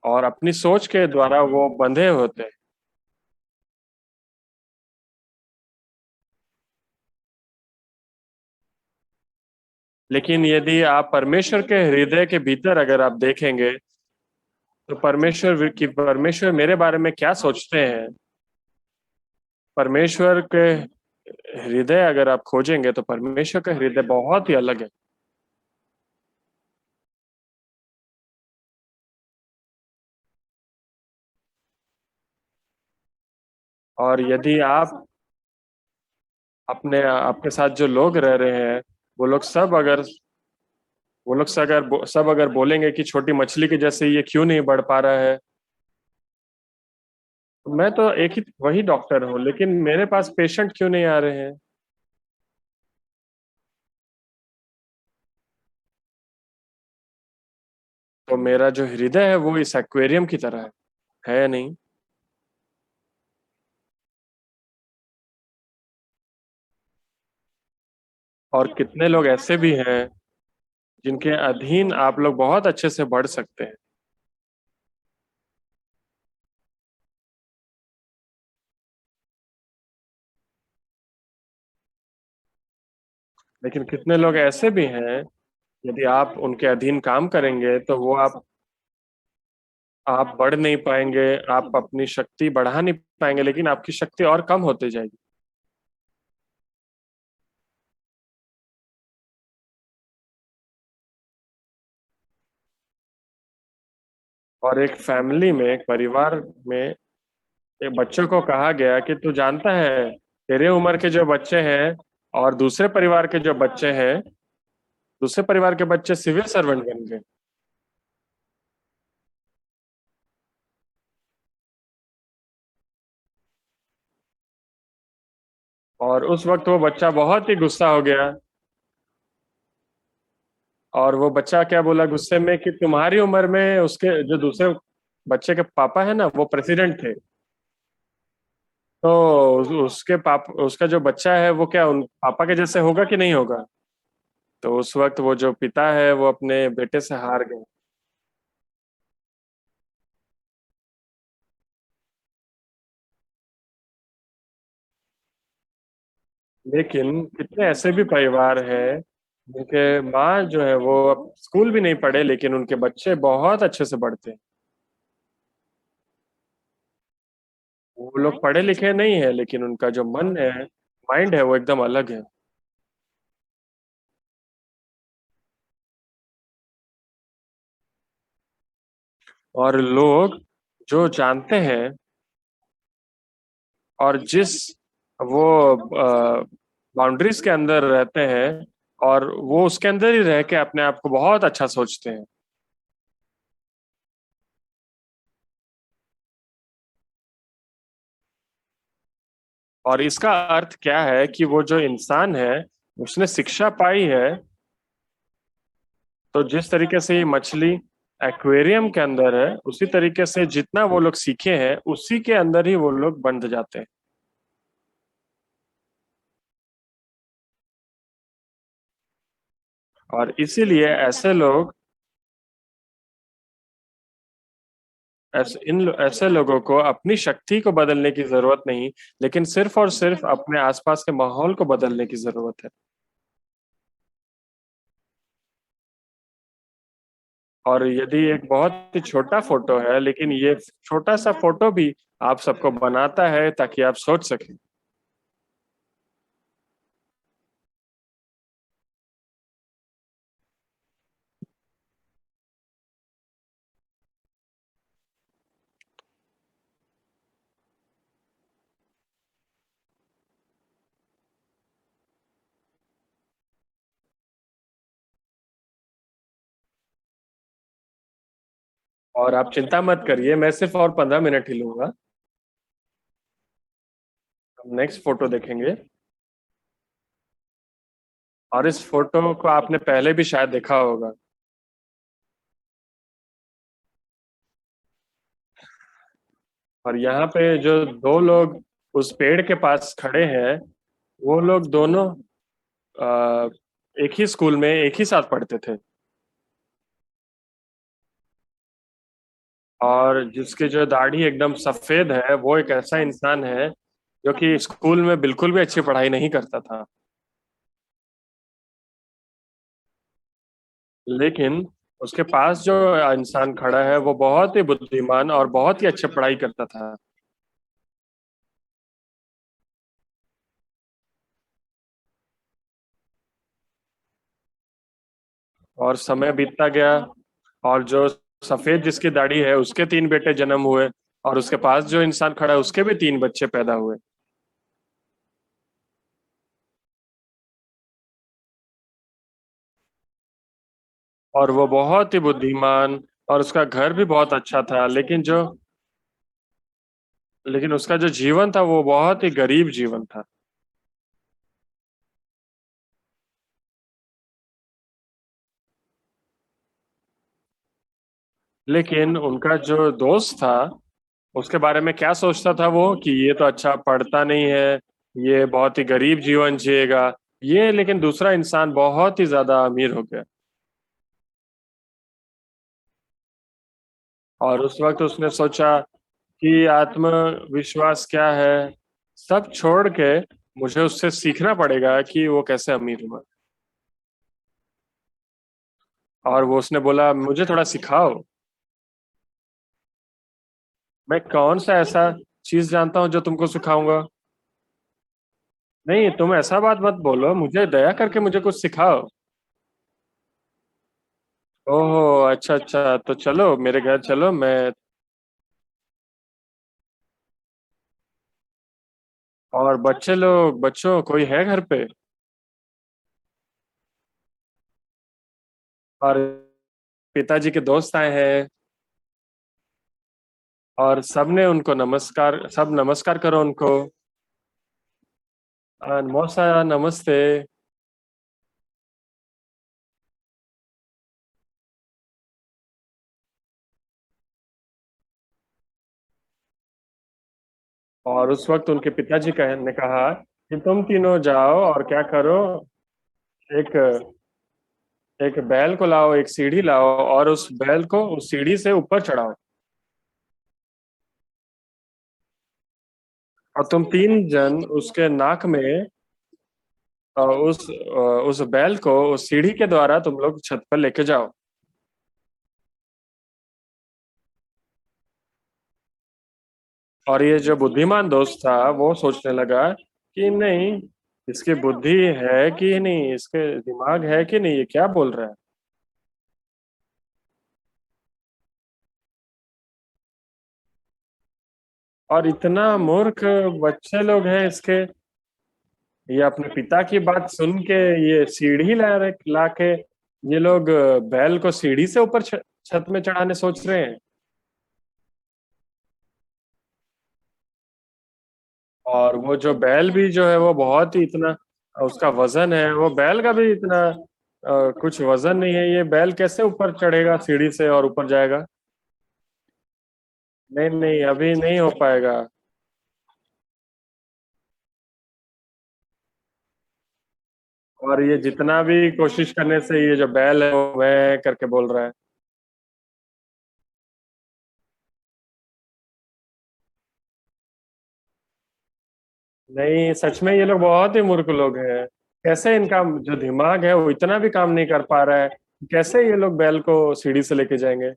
और अपनी सोच के द्वारा वो बंधे होते हैं। लेकिन यदि आप परमेश्वर के हृदय के भीतर अगर आप देखेंगे तो परमेश्वर मेरे बारे में क्या सोचते हैं, परमेश्वर के हृदय अगर आप खोजेंगे तो परमेश्वर का हृदय बहुत ही अलग है। और यदि आप अपने आपके साथ जो लोग रह रहे हैं, वो लोग सब अगर सब अगर बोलेंगे कि छोटी मछली के जैसे ये क्यों नहीं बढ़ पा रहा है, तो मैं तो एक ही वही डॉक्टर हूँ, लेकिन मेरे पास पेशेंट क्यों नहीं आ रहे हैं? तो मेरा जो हृदय है वो इस एक्वेरियम की तरह है या नहीं? और कितने लोग ऐसे भी हैं जिनके अधीन आप लोग बहुत अच्छे से बढ़ सकते हैं, लेकिन कितने लोग ऐसे भी हैं, यदि आप उनके अधीन काम करेंगे तो वो आप बढ़ नहीं पाएंगे, आप अपनी शक्ति बढ़ा नहीं पाएंगे, लेकिन आपकी शक्ति और कम होती जाएगी। और एक फैमिली में, एक परिवार में एक बच्चों को कहा गया कि तू जानता है तेरे उम्र के जो बच्चे हैं और दूसरे परिवार के बच्चे सिविल सर्वेंट बन गए। और उस वक्त वो बच्चा बहुत ही गुस्सा हो गया और वो बच्चा क्या बोला गुस्से में कि तुम्हारी उम्र में उसके जो दूसरे बच्चे के पापा है ना वो प्रेसिडेंट थे। तो उसके पाप उसका जो बच्चा है वो क्या उन पापा के जैसे होगा कि नहीं होगा। तो उस वक्त वो जो पिता है वो अपने बेटे से हार गए। लेकिन कितने ऐसे भी परिवार हैं जिनके माँ जो है वो अब स्कूल भी नहीं पढ़े लेकिन उनके बच्चे बहुत अच्छे से पढ़ते हैं। वो लोग पढ़े लिखे नहीं है लेकिन उनका जो मन है, माइंड है, वो एकदम अलग है। और लोग जो जानते हैं और जिस वो बाउंड्रीज के अंदर रहते हैं और वो उसके अंदर ही रह के अपने आप को बहुत अच्छा सोचते हैं। और इसका अर्थ क्या है कि वो जो इंसान है उसने शिक्षा पाई है। तो जिस तरीके से ये मछली एक्वेरियम के अंदर है उसी तरीके से जितना वो लोग सीखे हैं उसी के अंदर ही वो लोग बंध जाते हैं। और इसीलिए ऐसे लोगों को अपनी शक्ति को बदलने की जरूरत नहीं, लेकिन सिर्फ और सिर्फ अपने आसपास के माहौल को बदलने की जरूरत है। और यदि एक बहुत ही छोटा फोटो है लेकिन ये छोटा सा फोटो भी आप सबको बनाता है ताकि आप सोच सकें। और आप चिंता मत करिए, मैं सिर्फ और 15 मिनट ही लूंगा। हम नेक्स्ट फोटो देखेंगे। और इस फोटो को आपने पहले भी शायद देखा होगा। और यहाँ पे जो दो लोग उस पेड़ के पास खड़े हैं वो लोग दोनों अ, एक ही स्कूल में एक ही साथ पढ़ते थे। और जिसकी जो दाढ़ी एकदम सफेद है वो एक ऐसा इंसान है जो कि स्कूल में बिल्कुल भी अच्छी पढ़ाई नहीं करता था। लेकिन उसके पास जो इंसान खड़ा है वो बहुत ही बुद्धिमान और बहुत ही अच्छी पढ़ाई करता था। और समय बीतता गया और जो सफेद जिसकी दाढ़ी है उसके 3 बेटे जन्म हुए। और उसके पास जो इंसान खड़ा है उसके भी 3 बच्चे पैदा हुए। और वो बहुत ही बुद्धिमान और उसका घर भी बहुत अच्छा था लेकिन उसका जो जीवन था वो बहुत ही गरीब जीवन था। लेकिन उनका जो दोस्त था उसके बारे में क्या सोचता था वो कि ये तो अच्छा पढ़ता नहीं है, ये बहुत ही गरीब जीवन जिएगा। ये लेकिन दूसरा इंसान बहुत ही ज्यादा अमीर हो गया। और उस वक्त उसने सोचा कि आत्मविश्वास क्या है, सब छोड़ के मुझे उससे सीखना पड़ेगा कि वो कैसे अमीर हुआ। और वो उसने बोला मुझे थोड़ा सिखाओ। मैं कौन सा ऐसा चीज जानता हूँ जो तुमको सिखाऊंगा। नहीं, तुम ऐसा बात मत बोलो, मुझे दया करके मुझे कुछ सिखाओ। ओहो, अच्छा अच्छा, तो चलो मेरे घर चलो। मैं और बच्चों कोई है घर पे। और पिताजी के दोस्त आए हैं और सबने उनको नमस्कार, सब नमस्कार करो उनको। मौसा नमस्ते। और उस वक्त उनके पिताजी ने कहा कि तुम तीनों जाओ और क्या करो, एक एक बैल को लाओ, एक सीढ़ी लाओ, और उस बैल को उस सीढ़ी से ऊपर चढ़ाओ, और तुम तीन जन उसके नाक में उस बैल को उस सीढ़ी के द्वारा तुम लोग छत पर लेके जाओ। और ये जो बुद्धिमान दोस्त था वो सोचने लगा कि नहीं, इसकी बुद्धि है कि नहीं, इसके दिमाग है कि नहीं, ये क्या बोल रहा है। और इतना मूर्ख बच्चे लोग हैं इसके, ये अपने पिता की बात सुन के ये सीढ़ी ला के ये लोग बैल को सीढ़ी से ऊपर छत में चढ़ाने सोच रहे हैं। और वो जो बैल भी जो है वो बहुत ही इतना उसका वजन है, वो बैल का भी इतना कुछ वजन नहीं है, ये बैल कैसे ऊपर चढ़ेगा सीढ़ी से और ऊपर जाएगा। नहीं नहीं, अभी नहीं हो पाएगा। और ये जितना भी कोशिश करने से ये जो बैल है वो मैं करके बोल रहा है। नहीं, सच में ये लोग बहुत ही मूर्ख लोग हैं। कैसे इनका जो दिमाग है वो इतना भी काम नहीं कर पा रहा है, कैसे ये लोग बैल को सीढ़ी से लेके जाएंगे।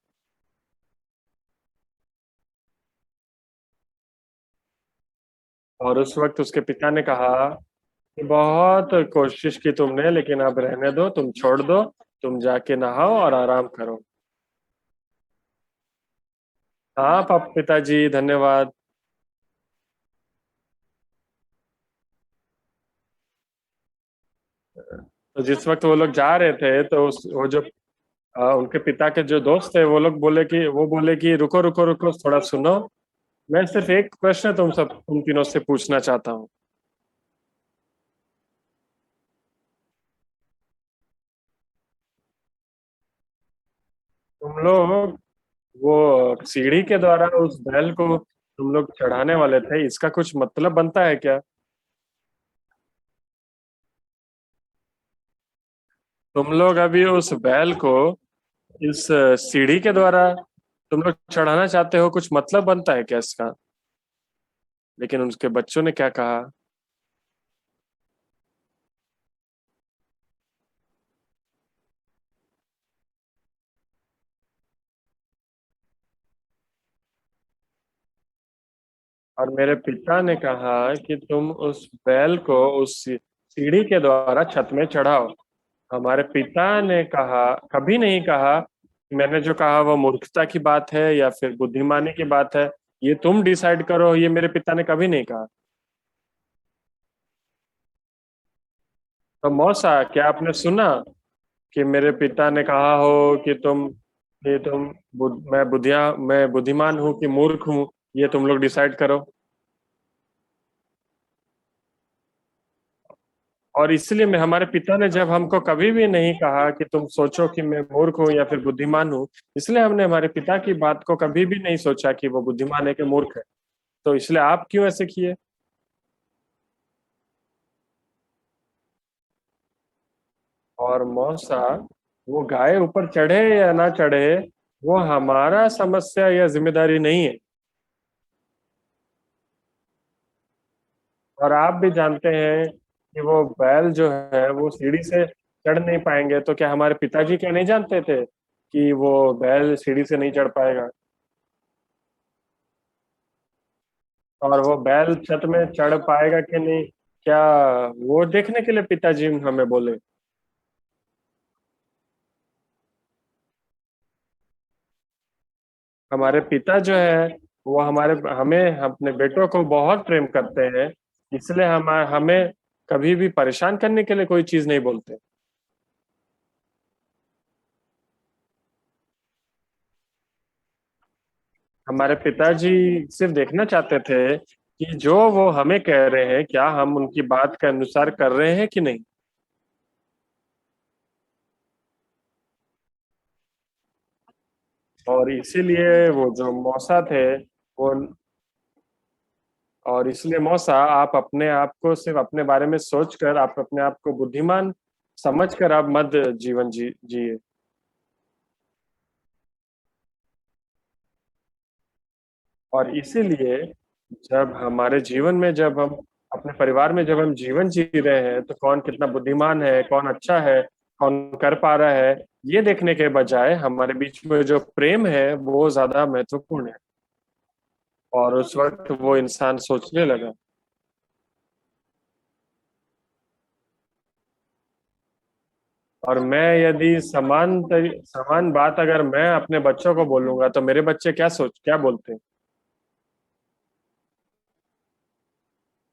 और उस वक्त उसके पिता ने कहा कि बहुत कोशिश की तुमने, लेकिन अब रहने दो, तुम छोड़ दो, तुम जाके नहाओ और आराम करो। हाँ पिताजी, धन्यवाद। तो जिस वक्त वो लोग जा रहे थे तो वो जो उनके पिता के जो दोस्त थे वो बोले कि रुको रुको रुको, थोड़ा सुनो। मैं सिर्फ एक प्रश्न तुम तीनों से पूछना चाहता हूँ। तुम लोग वो सीढ़ी के द्वारा उस बैल को तुम लोग चढ़ाने वाले थे, इसका कुछ मतलब बनता है क्या? तुम लोग अभी उस बैल को इस सीढ़ी के द्वारा तुम लोग चढ़ाना चाहते हो, कुछ मतलब बनता है क्या इसका? लेकिन उसके बच्चों ने क्या कहा? और मेरे पिता ने कहा कि तुम उस बैल को उस सीढ़ी के द्वारा छत में चढ़ाओ। हमारे पिता ने कहा, कभी नहीं कहा, मैंने जो कहा वो मूर्खता की बात है या फिर बुद्धिमानी की बात है, ये तुम डिसाइड करो, ये मेरे पिता ने कभी नहीं कहा। तो मौसा, क्या आपने सुना कि मेरे पिता ने कहा हो कि मैं बुद्धिमान हूँ कि मूर्ख हूँ, ये तुम लोग डिसाइड करो। और इसलिए मैं हमारे पिता ने जब हमको कभी भी नहीं कहा कि तुम सोचो कि मैं मूर्ख हूँ या फिर बुद्धिमान हूँ, इसलिए हमने हमारे पिता की बात को कभी भी नहीं सोचा कि वो बुद्धिमान है कि मूर्ख है। तो इसलिए आप क्यों ऐसे किए? और मौसा, वो गाय ऊपर चढ़े या ना चढ़े, वो हमारा समस्या या जिम्मेदारी नहीं है। और आप भी जानते हैं कि वो बैल जो है वो सीढ़ी से चढ़ नहीं पाएंगे, तो क्या हमारे पिताजी क्या नहीं जानते थे कि वो बैल सीढ़ी से नहीं चढ़ पाएगा? और वो बैल छत में चढ़ पाएगा कि नहीं, क्या वो देखने के लिए पिताजी हमें बोले? हमारे पिता जो है वो हमारे हमें अपने बेटों को बहुत प्रेम करते हैं, इसलिए हमें कभी भी परेशान करने के लिए कोई चीज नहीं बोलते। हमारे पिताजी सिर्फ देखना चाहते थे कि जो वो हमें कह रहे हैं क्या हम उनकी बात के अनुसार कर रहे हैं कि नहीं। और इसीलिए वो जो मौसा थे वो और इसलिए मौसा आप अपने आप को सिर्फ अपने बारे में सोचकर आप अपने आप को बुद्धिमान समझकर आप मत जीवन जिए। और इसीलिए जब हमारे जीवन में जब हम अपने परिवार में जब हम जीवन जी रहे हैं तो कौन कितना बुद्धिमान है, कौन अच्छा है, कौन कर पा रहा है, ये देखने के बजाय हमारे बीच में जो प्रेम है वो ज्यादा महत्वपूर्ण है। और उस वक्त वो इंसान सोचने लगा। और मैं यदि समान बात अगर मैं अपने बच्चों को बोलूंगा तो मेरे बच्चे क्या बोलते हैं।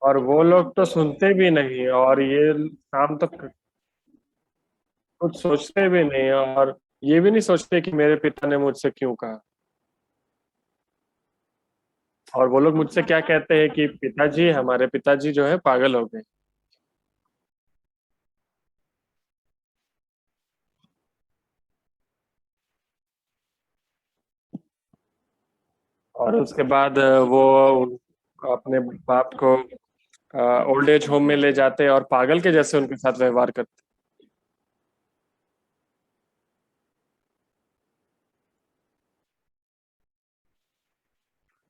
और वो लोग तो सुनते भी नहीं और ये शाम तक कुछ सोचते भी नहीं और ये भी नहीं सोचते कि मेरे पिता ने मुझसे क्यों कहा। और वो लोग मुझसे क्या कहते हैं कि पिताजी, हमारे पिताजी जो है पागल हो गए। और उसके बाद वो अपने बाप को ओल्ड एज होम में ले जाते और पागल के जैसे उनके साथ व्यवहार करते।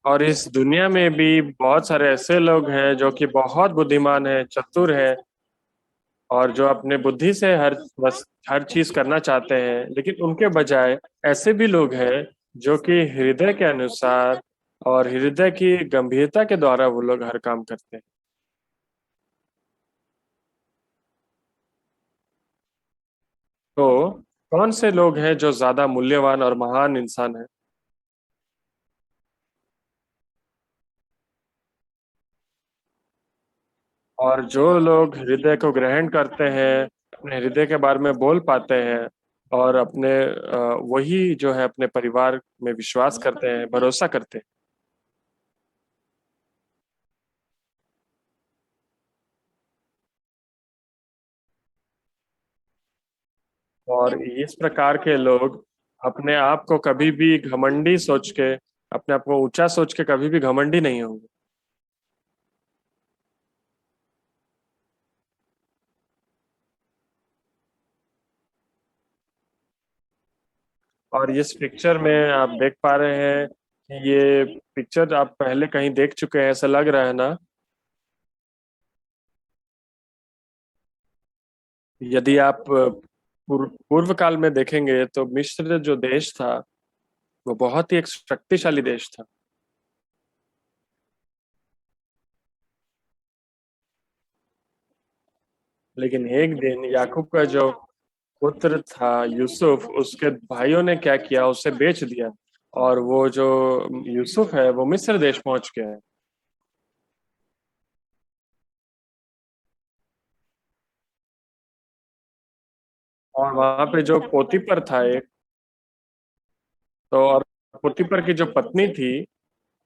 और इस दुनिया में भी बहुत सारे ऐसे लोग हैं जो कि बहुत बुद्धिमान हैं, चतुर हैं, और जो अपने बुद्धि से हर चीज करना चाहते हैं, लेकिन उनके बजाय ऐसे भी लोग हैं जो कि हृदय के अनुसार और हृदय की गंभीरता के द्वारा वो लोग हर काम करते हैं। तो कौन से लोग हैं जो ज्यादा मूल्यवान और महान इंसान हैं? और जो लोग हृदय को ग्रहण करते हैं, अपने हृदय के बारे में बोल पाते हैं, और वही जो है अपने परिवार में विश्वास करते हैं, भरोसा करते हैं। और इस प्रकार के लोग अपने आप को कभी भी घमंडी सोच के, अपने आप को ऊंचा सोच के कभी भी घमंडी नहीं होंगे। और इस पिक्चर में आप देख पा रहे हैं कि ये पिक्चर आप पहले कहीं देख चुके हैं ऐसा लग रहा है ना। यदि आप पूर्व काल में देखेंगे तो मिस्र जो देश था वो बहुत ही एक शक्तिशाली देश था। लेकिन एक दिन याकूब का जो पुत्र था यूसुफ, उसके भाइयों ने क्या किया, उसे बेच दिया। और वो जो यूसुफ है वो मिस्र देश पहुंच गया है। और वहां पे जो पोतीपर था एक, तो और पोतीपर की जो पत्नी थी,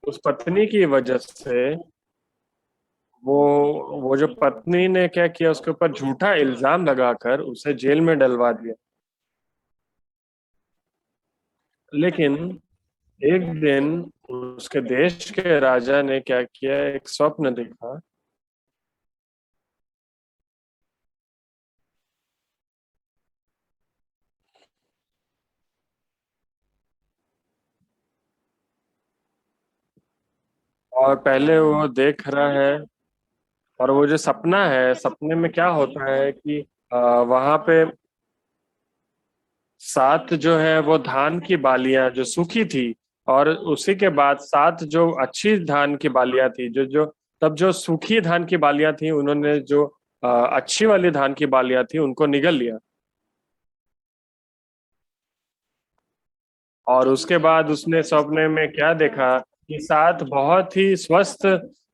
उस पत्नी की वजह से वो वो जो पत्नी ने क्या किया, उसके ऊपर झूठा इल्जाम लगाकर उसे जेल में डलवा दिया। लेकिन एक दिन उसके देश के राजा ने क्या किया, एक स्वप्न देखा। और पहले वो देख रहा है, और वो जो सपना है, सपने में क्या होता है कि वहां पे सात जो है वो धान की बालियां जो सूखी थी, और उसी के बाद सात जो अच्छी धान की बालियां थी, जो जो तब जो सूखी धान की बालियां थी उन्होंने जो अच्छी वाली धान की बालियां थी उनको निगल लिया। और उसके बाद उसने सपने में क्या देखा कि सात बहुत ही स्वस्थ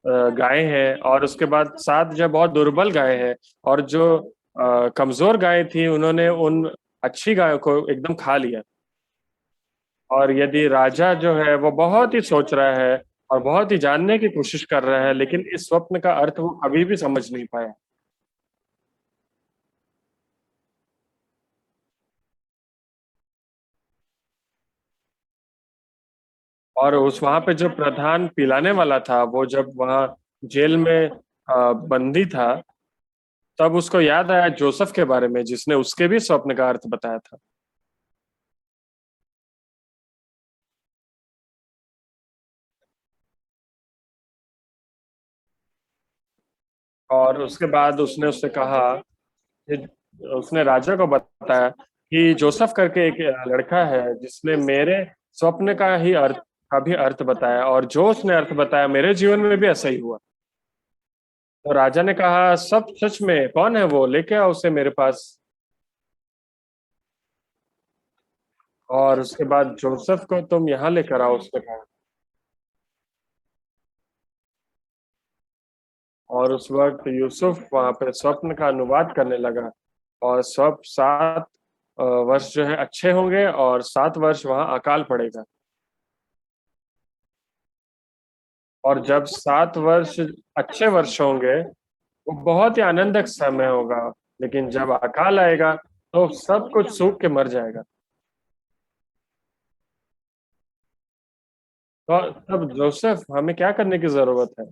गाय हैं, और उसके बाद सात जो बहुत दुर्बल गाय हैं, और जो कमजोर गाय थी उन्होंने उन अच्छी गायों को एकदम खा लिया। और यदि राजा जो है वो बहुत ही सोच रहा है और बहुत ही जानने की कोशिश कर रहा है, लेकिन इस स्वप्न का अर्थ वो कभी भी समझ नहीं पाया। और उस वहां पे जो प्रधान पिलाने वाला था, वो जब वहां जेल में बंदी था, तब उसको याद आया जोसेफ के बारे में जिसने उसके भी स्वप्न का अर्थ बताया था। और उसके बाद उसने उससे कहा कि उसने राजा को बताया कि जोसेफ करके एक लड़का है जिसने मेरे स्वप्न का ही अर्थ का भी अर्थ बताया, और जो उसने अर्थ बताया मेरे जीवन में भी ऐसा ही हुआ। तो राजा ने कहा, सब सच में? कौन है वो? लेके आओ उसे मेरे पास। और उसके बाद जोसेफ को तुम यहाँ लेकर आओ, उसने कहा। और उस वक्त यूसुफ वहां पे स्वप्न का अनुवाद करने लगा। और सब 7 वर्ष जो है अच्छे होंगे, और 7 वर्ष वहां अकाल पड़ेगा। और जब 7 वर्ष अच्छे वर्ष होंगे, वो बहुत ही आनंदक समय होगा। लेकिन जब अकाल आएगा तो सब कुछ सूख के मर जाएगा। तो तब जोसेफ, हमें क्या करने की जरूरत है?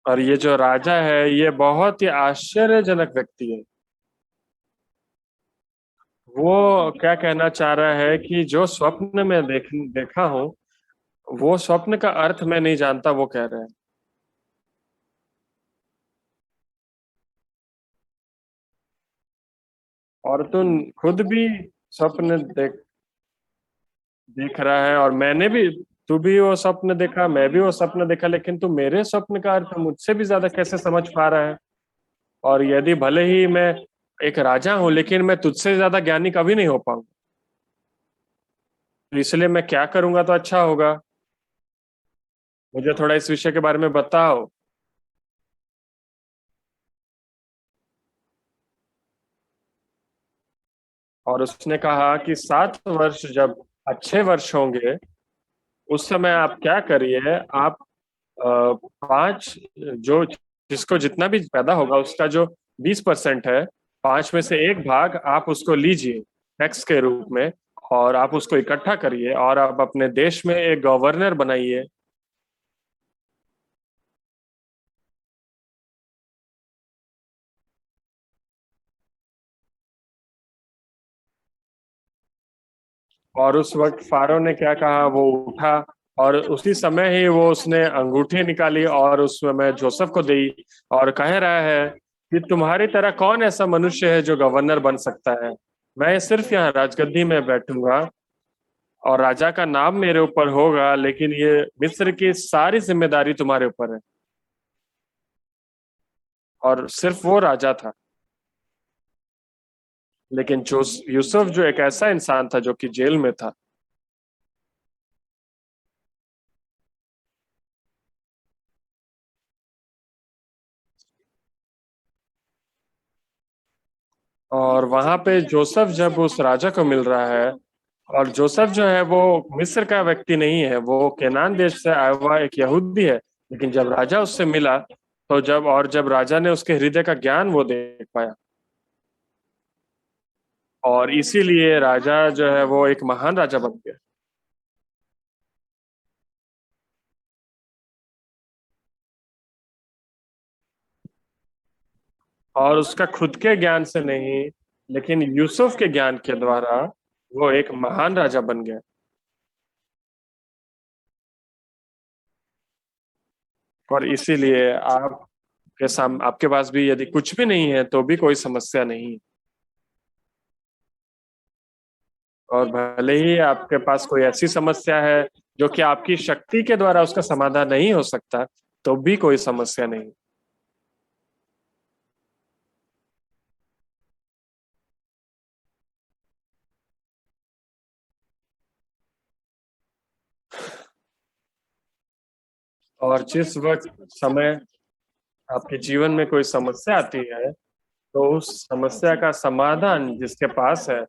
और ये जो राजा है, ये बहुत ही आश्चर्यजनक व्यक्ति है। वो क्या कहना चाह रहा है कि जो स्वप्न में देखा हूं, वो स्वप्न का अर्थ मैं नहीं जानता, वो कह रहा है। और तुम खुद भी स्वप्न देख रहा है, और मैंने भी, तू भी वो स्वप्न देखा, मैं भी वो स्वप्न देखा, लेकिन तू मेरे स्वप्न का अर्थ मुझसे भी ज्यादा कैसे समझ पा रहा है? और यदि भले ही मैं एक राजा हूं, लेकिन मैं तुझसे ज्यादा ज्ञानी कभी नहीं हो पाऊंगा। तो इसलिए मैं क्या करूंगा तो अच्छा होगा? मुझे थोड़ा इस विषय के बारे में बताओ। और उसने कहा कि 7 वर्ष जब अच्छे वर्ष होंगे, उस समय आप क्या करिए, आप 5, जो जिसको जितना भी पैदा होगा उसका जो 20% है, 5 में से 1 भाग आप उसको लीजिए टैक्स के रूप में। और आप उसको इकट्ठा करिए, और आप अपने देश में एक गवर्नर बनाइए। और उस वक्त फारो ने क्या कहा, वो उठा, और उसी समय ही वो उसने अंगूठी निकाली और उसमें जोसेफ को दी। और कह रहा है कि तुम्हारी तरह कौन ऐसा मनुष्य है जो गवर्नर बन सकता है? मैं सिर्फ यहाँ राजगद्दी में बैठूंगा, और राजा का नाम मेरे ऊपर होगा, लेकिन ये मिस्र की सारी जिम्मेदारी तुम्हारे ऊपर है। और सिर्फ वो राजा था, लेकिन जो यूसुफ जो एक ऐसा इंसान था जो कि जेल में था। और वहां पे जोसेफ जब उस राजा को मिल रहा है, और जोसेफ जो है वो मिस्र का व्यक्ति नहीं है, वो केनान देश से आया हुआ एक यहूदी है। लेकिन जब राजा उससे मिला, तो जब राजा ने उसके हृदय का ज्ञान वो देख पाया, और इसीलिए राजा जो है वो एक महान राजा बन गया। और उसका खुद के ज्ञान से नहीं, लेकिन यूसुफ के ज्ञान के द्वारा वो एक महान राजा बन गया। और इसीलिए आपके पास भी यदि कुछ भी नहीं है तो भी कोई समस्या नहीं है। और भले ही आपके पास कोई ऐसी समस्या है जो कि आपकी शक्ति के द्वारा उसका समाधान नहीं हो सकता, तो भी कोई समस्या नहीं। और जिस वक्त समय आपके जीवन में कोई समस्या आती है, तो उस समस्या का समाधान जिसके पास है,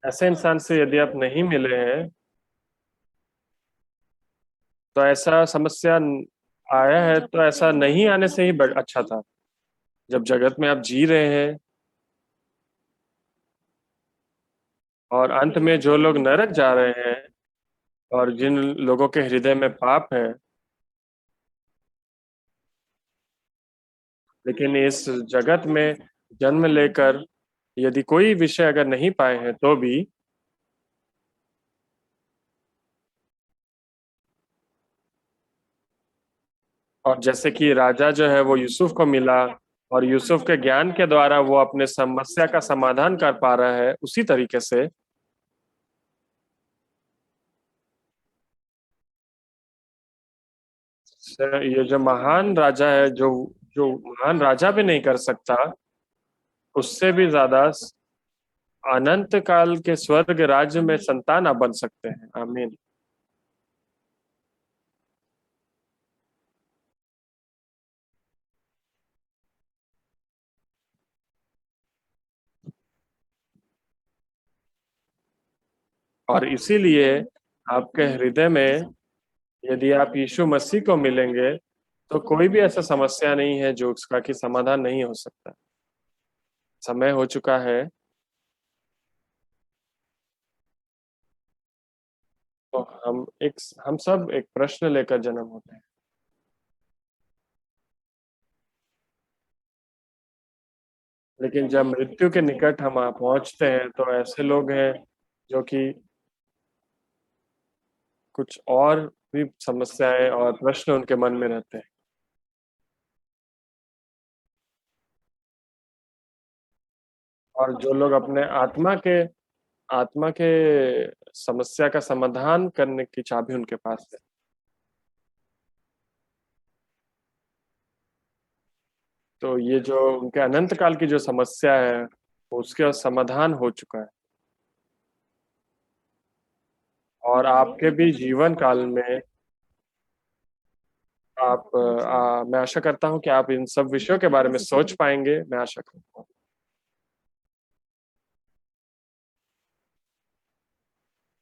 ऐसे इंसान से यदि आप नहीं मिले हैं, तो ऐसा समस्या आया है तो ऐसा नहीं आने से ही अच्छा था। जब जगत में आप जी रहे हैं, और अंत में जो लोग नरक जा रहे हैं, और जिन लोगों के हृदय में पाप है, लेकिन इस जगत में जन्म लेकर यदि कोई विषय अगर नहीं पाए हैं तो भी, और जैसे कि राजा जो है वो यूसुफ को मिला और यूसुफ के ज्ञान के द्वारा वो अपने समस्या का समाधान कर पा रहा है, उसी तरीके से ये जो महान राजा है, जो जो महान राजा भी नहीं कर सकता, उससे भी ज्यादा अनंत काल के स्वर्ग राज्य में संतान आप बन सकते हैं। आमीन। और इसीलिए आपके हृदय में यदि आप यीशु मसीह को मिलेंगे तो कोई भी ऐसा समस्या नहीं है जो उसका कि समाधान नहीं हो सकता। समय हो चुका है। तो हम सब एक प्रश्न लेकर जन्म होते हैं, लेकिन जब मृत्यु के निकट हम पहुंचते हैं तो ऐसे लोग हैं जो कि कुछ और भी समस्याएं और प्रश्न उनके मन में रहते हैं। और जो लोग अपने आत्मा के समस्या का समाधान करने की चाबी उनके पास है, तो ये जो उनके अनंत काल की जो समस्या है उसका समाधान हो चुका है। और आपके भी जीवन काल में मैं आशा करता हूँ कि आप इन सब विषयों के बारे में सोच पाएंगे, मैं आशा करता हूँ।